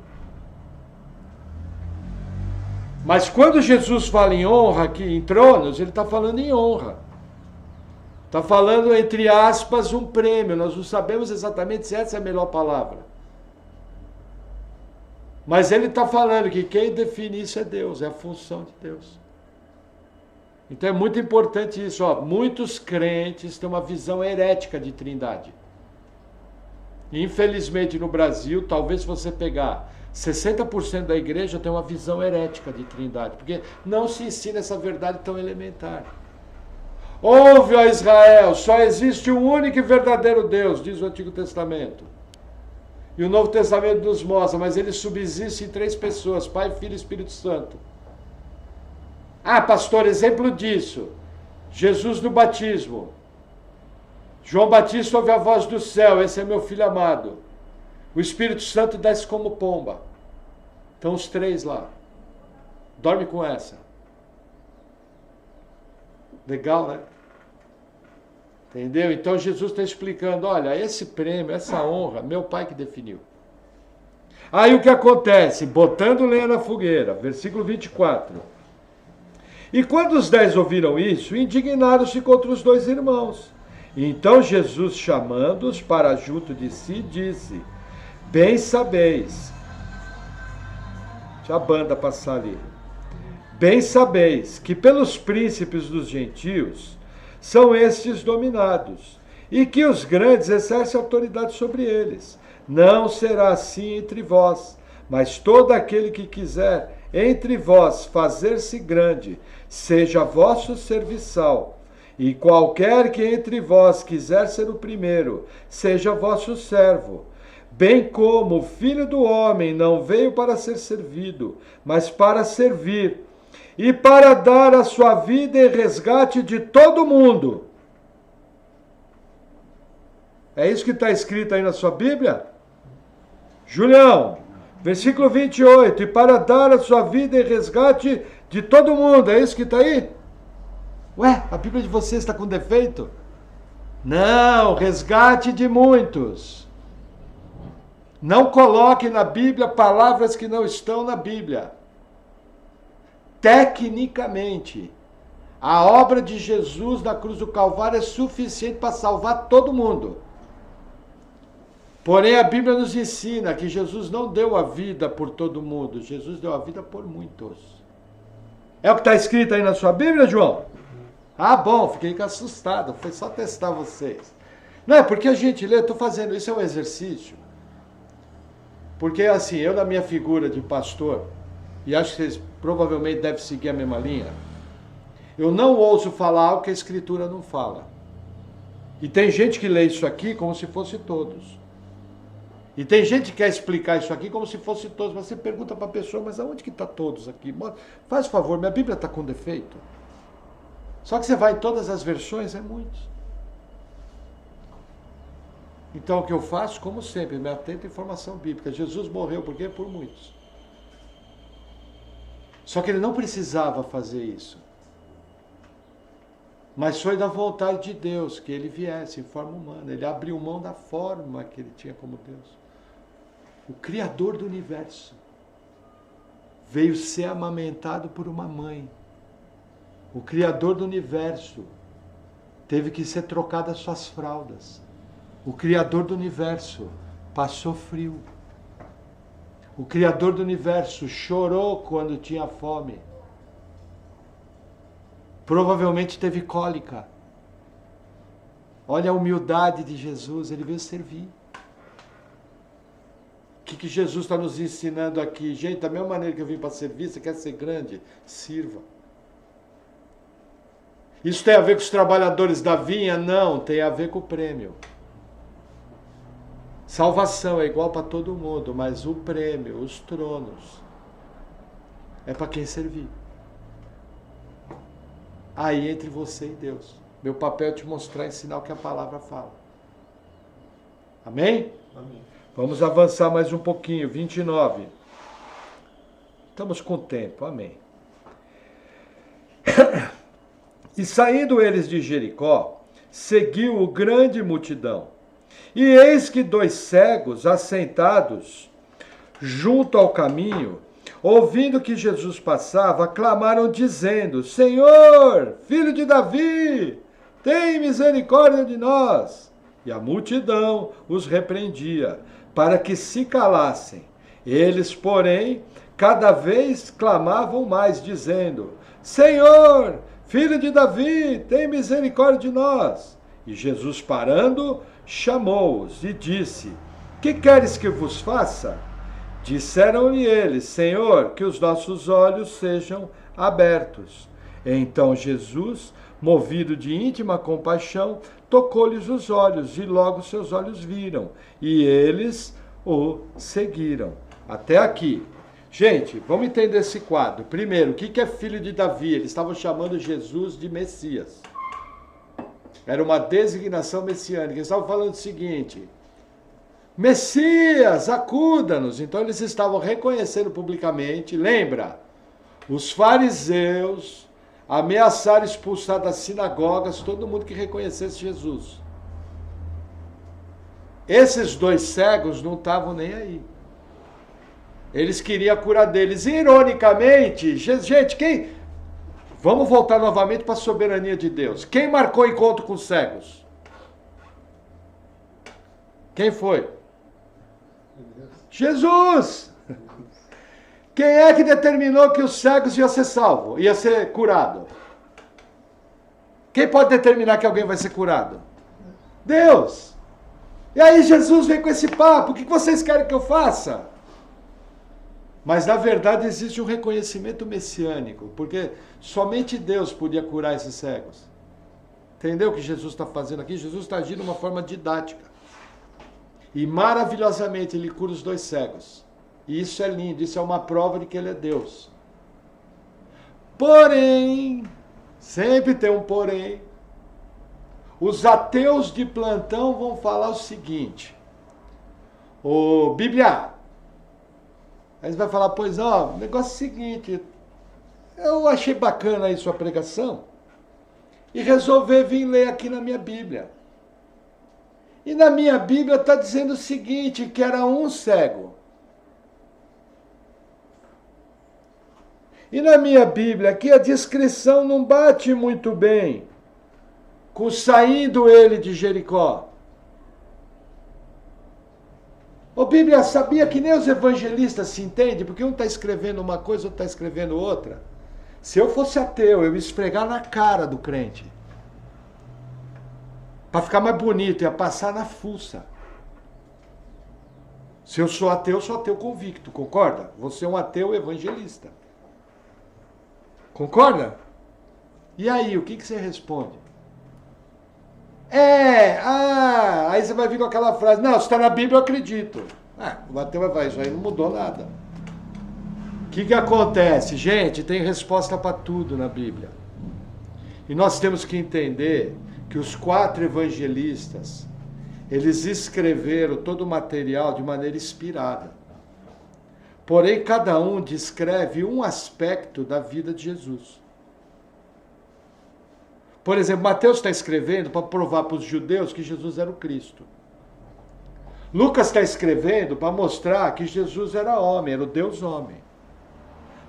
Mas quando Jesus fala em honra aqui, em tronos, ele está falando em honra. Está falando, entre aspas, um prêmio. Nós não sabemos exatamente se essa é a melhor palavra. Mas ele está falando que quem define isso é Deus, é a função de Deus. Então é muito importante isso. Muitos crentes têm uma visão herética de trindade. Infelizmente no Brasil, talvez se você pegar 60% da igreja tem uma visão herética de trindade, porque não se ensina essa verdade tão elementar. Ouve, ó Israel, só existe um único e verdadeiro Deus, diz o Antigo Testamento. E o Novo Testamento nos mostra, mas ele subsiste em 3 pessoas, Pai, Filho e Espírito Santo. Ah, pastor, exemplo disso, Jesus no batismo. João Batista ouve a voz do céu, esse é meu filho amado. O Espírito Santo desce como pomba. Estão os 3 lá. Dorme com essa. Legal, né? Entendeu? Então Jesus está explicando, olha, esse prêmio, essa honra, meu Pai que definiu. Aí o que acontece? Botando lenha na fogueira, versículo 24. E quando os 10 ouviram isso, indignaram-se contra os 2 irmãos. Então Jesus, chamando-os para junto de si, disse: bem sabeis, deixa a banda passar ali, bem sabeis que pelos príncipes dos gentios são estes dominados, e que os grandes exercem autoridade sobre eles. Não será assim entre vós, mas todo aquele que quiser entre vós fazer-se grande, seja vosso serviçal. E qualquer que entre vós quiser ser o primeiro, seja vosso servo. Bem como o Filho do Homem não veio para ser servido, mas para servir, e para dar a sua vida em resgate de todo mundo. É isso que está escrito aí na sua Bíblia? Julião, versículo 28, e para dar a sua vida em resgate de todo mundo, é isso que está aí? Ué, a Bíblia de vocês está com defeito? Não, resgate de muitos. Não coloque na Bíblia palavras que não estão na Bíblia. Tecnicamente, A obra de Jesus na cruz do Calvário é suficiente para salvar todo mundo. Porém, a Bíblia nos ensina que Jesus não deu a vida por todo mundo, Jesus deu a vida por muitos. É o que está escrito aí na sua Bíblia, João? Ah, bom, fiquei assustado, foi só testar vocês. Não é porque a gente lê, estou fazendo, isso é um exercício. Porque assim, eu na minha figura de pastor, e acho que vocês provavelmente devem seguir a mesma linha, eu não ouso falar algo que a Escritura não fala. E tem gente que lê isso aqui como se fosse todos. E tem gente que quer explicar isso aqui como se fosse todos. Mas você pergunta para a pessoa, mas aonde que está todos aqui? Faz favor, minha Bíblia está com defeito. Só que você vai em todas as versões, é muitos. Então o que eu faço, como sempre, me atento à informação bíblica. Jesus morreu por quê? Por muitos. Só que ele não precisava fazer isso. Mas foi da vontade de Deus que ele viesse em forma humana. Ele abriu mão da forma que ele tinha como Deus. O Criador do universo veio ser amamentado por uma mãe. O Criador do universo teve que ser trocado as suas fraldas. O Criador do universo passou frio. O Criador do universo chorou quando tinha fome. Provavelmente teve cólica. Olha a humildade de Jesus, ele veio servir. O que Jesus está nos ensinando aqui? Gente, da mesma maneira que eu vim para servir, você quer ser grande? Sirva. Isso tem a ver com os trabalhadores da vinha? Não, tem a ver com o prêmio. Salvação é igual para todo mundo, mas o prêmio, os tronos, é para quem servir. Aí entre você e Deus. Meu papel é te mostrar, ensinar o que a palavra fala. Amém? Amém. Vamos avançar mais um pouquinho, 29. Estamos com tempo, amém. E saindo eles de Jericó, seguiu-o grande multidão. E eis que 2 cegos, assentados junto ao caminho, ouvindo que Jesus passava, clamaram dizendo: Senhor, filho de Davi, tem misericórdia de nós. E a multidão os repreendia, para que se calassem. Eles, porém, cada vez clamavam mais, dizendo: Senhor, filho de Davi, tem misericórdia de nós. E Jesus, parando, chamou-os e disse: Que queres que vos faça? Disseram-lhe eles: Senhor, que os nossos olhos sejam abertos. Então Jesus, movido de íntima compaixão, tocou-lhes os olhos, e logo seus olhos viram, e eles o seguiram. Até aqui. Gente, vamos entender esse quadro. Primeiro, o que é filho de Davi? Eles estavam chamando Jesus de Messias. Era uma designação messiânica. Eles estavam falando o seguinte: Messias, acuda-nos. Então eles estavam reconhecendo publicamente, lembra? Os fariseus ameaçaram expulsar das sinagogas todo mundo que reconhecesse Jesus. Esses 2 cegos não estavam nem aí. Eles queriam a cura deles. Ironicamente, gente, quem... Vamos voltar novamente para a soberania de Deus. Quem marcou encontro com os cegos? Quem foi? Jesus! Quem é que determinou que os cegos iam ser salvos, ia ser curado? Quem pode determinar que alguém vai ser curado? Deus! E aí Jesus vem com esse papo: o que vocês querem que eu faça? Mas na verdade existe um reconhecimento messiânico, porque somente Deus podia curar esses cegos. Entendeu o que Jesus está fazendo aqui? Jesus está agindo de uma forma didática. E maravilhosamente ele cura os 2 cegos. E isso é lindo, isso é uma prova de que ele é Deus. Porém, sempre tem um porém, os ateus de plantão vão falar o seguinte: ô Bíblia, aí você vai falar: pois ó, o negócio é o seguinte, eu achei bacana aí sua pregação e resolvi vir ler aqui na minha Bíblia. E na minha Bíblia está dizendo o seguinte, que era um cego. E na minha Bíblia, aqui a descrição não bate muito bem com saindo ele de Jericó. Ô Bíblia, sabia que nem os evangelistas se entendem? Porque um está escrevendo uma coisa, outro está escrevendo outra. Se eu fosse ateu, eu ia esfregar na cara do crente. Para ficar mais bonito, ia passar na fuça. Se eu sou ateu convicto, concorda? Você é um ateu evangelista. Concorda? E aí, o que você responde? Aí você vai vir com aquela frase, não, se está na Bíblia eu acredito. O ateu vai falar, isso aí não mudou nada. O que acontece? Gente, tem resposta para tudo na Bíblia. E nós temos que entender que os 4 evangelistas, eles escreveram todo o material de maneira inspirada. Porém, cada um descreve um aspecto da vida de Jesus. Por exemplo, Mateus está escrevendo para provar para os judeus que Jesus era o Cristo. Lucas está escrevendo para mostrar que Jesus era homem, era o Deus homem.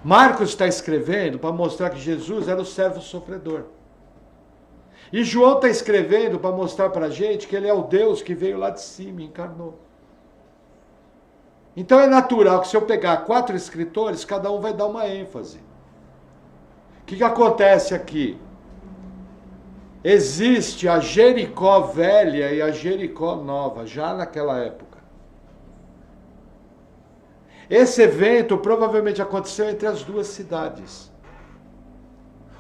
Marcos está escrevendo para mostrar que Jesus era o servo sofredor. E João está escrevendo para mostrar para a gente que ele é o Deus que veio lá de cima e encarnou. Então é natural que se eu pegar 4 escritores, cada um vai dar uma ênfase. O que acontece aqui? Existe a Jericó velha e a Jericó nova, já naquela época. Esse evento provavelmente aconteceu entre as 2 cidades.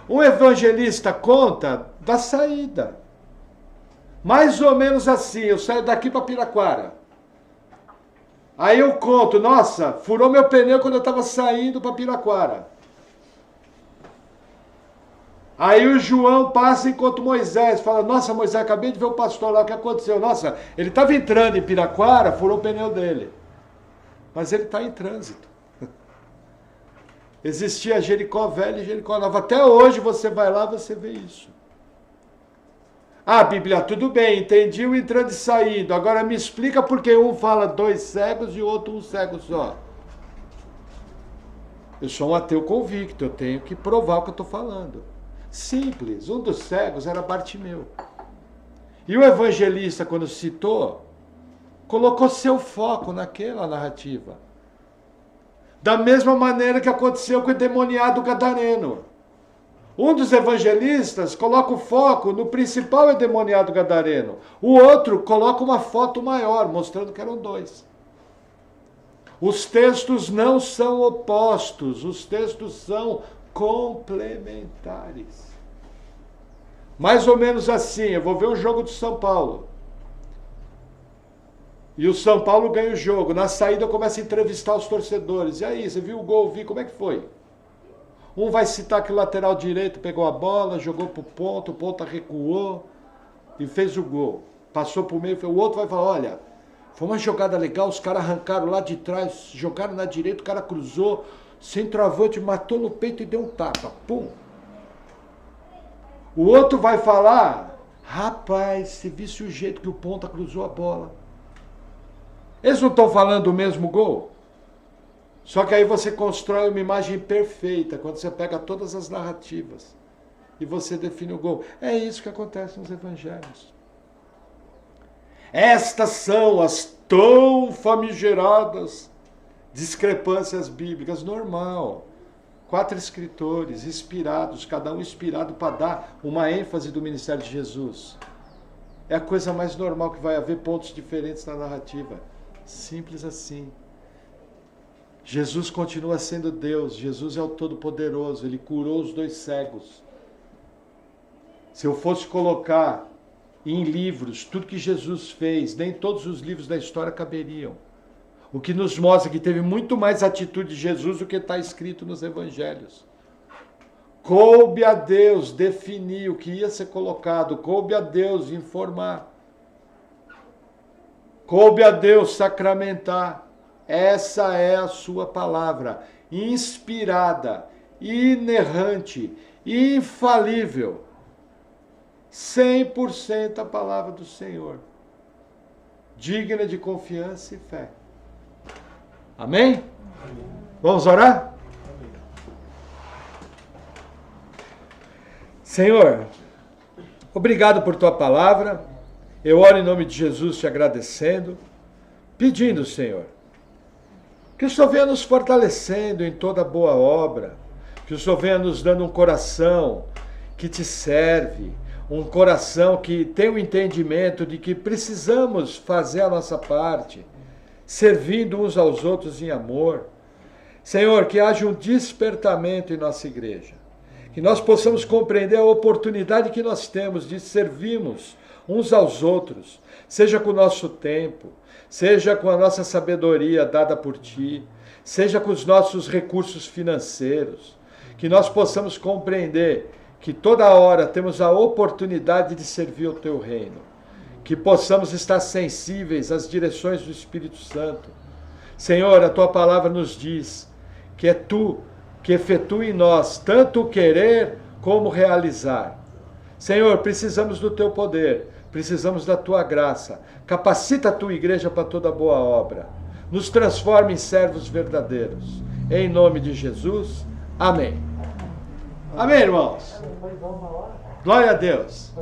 Um evangelista conta da saída. Mais ou menos assim, eu saio daqui para Piraquara. Aí eu conto, nossa, furou meu pneu quando eu estava saindo para Piraquara. Aí o João passa e encontra Moisés, fala, nossa, Moisés, acabei de ver o pastor lá, o que aconteceu? Nossa, ele estava entrando em Piraquara, furou o pneu dele. Mas ele está em trânsito. Existia Jericó velha e Jericó nova. Até hoje você vai lá, você vê isso. Bíblia, tudo bem, entendi o entrando e saindo. Agora me explica por que um fala 2 cegos e o outro 1 cego só. Eu sou um ateu convicto, eu tenho que provar o que eu estou falando. Simples, um dos cegos era Bartimeu. E o evangelista, quando citou, colocou seu foco naquela narrativa. Da mesma maneira que aconteceu com o endemoniado gadareno. Um dos evangelistas coloca o foco no principal endemoniado gadareno. O outro coloca uma foto maior, mostrando que eram 2. Os textos não são opostos, os textos são complementares. Mais ou menos assim, eu vou ver um jogo do São Paulo. E o São Paulo ganha o jogo. Na saída eu começo a entrevistar os torcedores. E aí, você viu o gol? Vi, como é que foi? Um vai citar que o lateral direito pegou a bola, jogou pro ponto, o ponta recuou e fez o gol. Passou pro meio, o outro vai falar, olha, foi uma jogada legal, os caras arrancaram lá de trás, jogaram na direita, o cara cruzou, centroavante, matou no peito e deu um tapa. Pum! O outro vai falar, rapaz, se visse o jeito que o ponta cruzou a bola. Eles não estão falando do mesmo gol? Só que aí você constrói uma imagem perfeita, quando você pega todas as narrativas e você define o gol. É isso que acontece nos evangelhos. Estas são as tão famigeradas discrepâncias bíblicas, normal. 4 escritores inspirados, cada um inspirado para dar uma ênfase do ministério de Jesus. É a coisa mais normal que vai haver pontos diferentes na narrativa. Simples assim. Jesus continua sendo Deus, Jesus é o Todo-Poderoso, Ele curou os 2 cegos. Se eu fosse colocar em livros tudo que Jesus fez, nem todos os livros da história caberiam. O que nos mostra que teve muito mais atitude de Jesus do que está escrito nos evangelhos. Coube a Deus definir o que ia ser colocado, coube a Deus informar. Coube a Deus sacramentar. Essa é a sua palavra, inspirada, inerrante, infalível. 100% a palavra do Senhor. Digna de confiança e fé. Amém? Vamos orar? Senhor, obrigado por tua palavra. Eu oro em nome de Jesus te agradecendo, pedindo, Senhor, que o Senhor venha nos fortalecendo em toda boa obra, que o Senhor venha nos dando um coração que te serve, um coração que tem o entendimento de que precisamos fazer a nossa parte, servindo uns aos outros em amor. Senhor, que haja um despertamento em nossa igreja, que nós possamos compreender a oportunidade que nós temos de servirmos uns aos outros, seja com o nosso tempo, seja com a nossa sabedoria dada por Ti, seja com os nossos recursos financeiros, que nós possamos compreender que toda hora temos a oportunidade de servir o Teu reino, que possamos estar sensíveis às direções do Espírito Santo. Senhor, a Tua palavra nos diz que é Tu que efetua em nós tanto o querer como o realizar. Senhor, precisamos do Teu poder, precisamos da Tua graça. Capacita a Tua igreja para toda boa obra. Nos transforma em servos verdadeiros. Em nome de Jesus, amém. Amém, irmãos? Glória a Deus.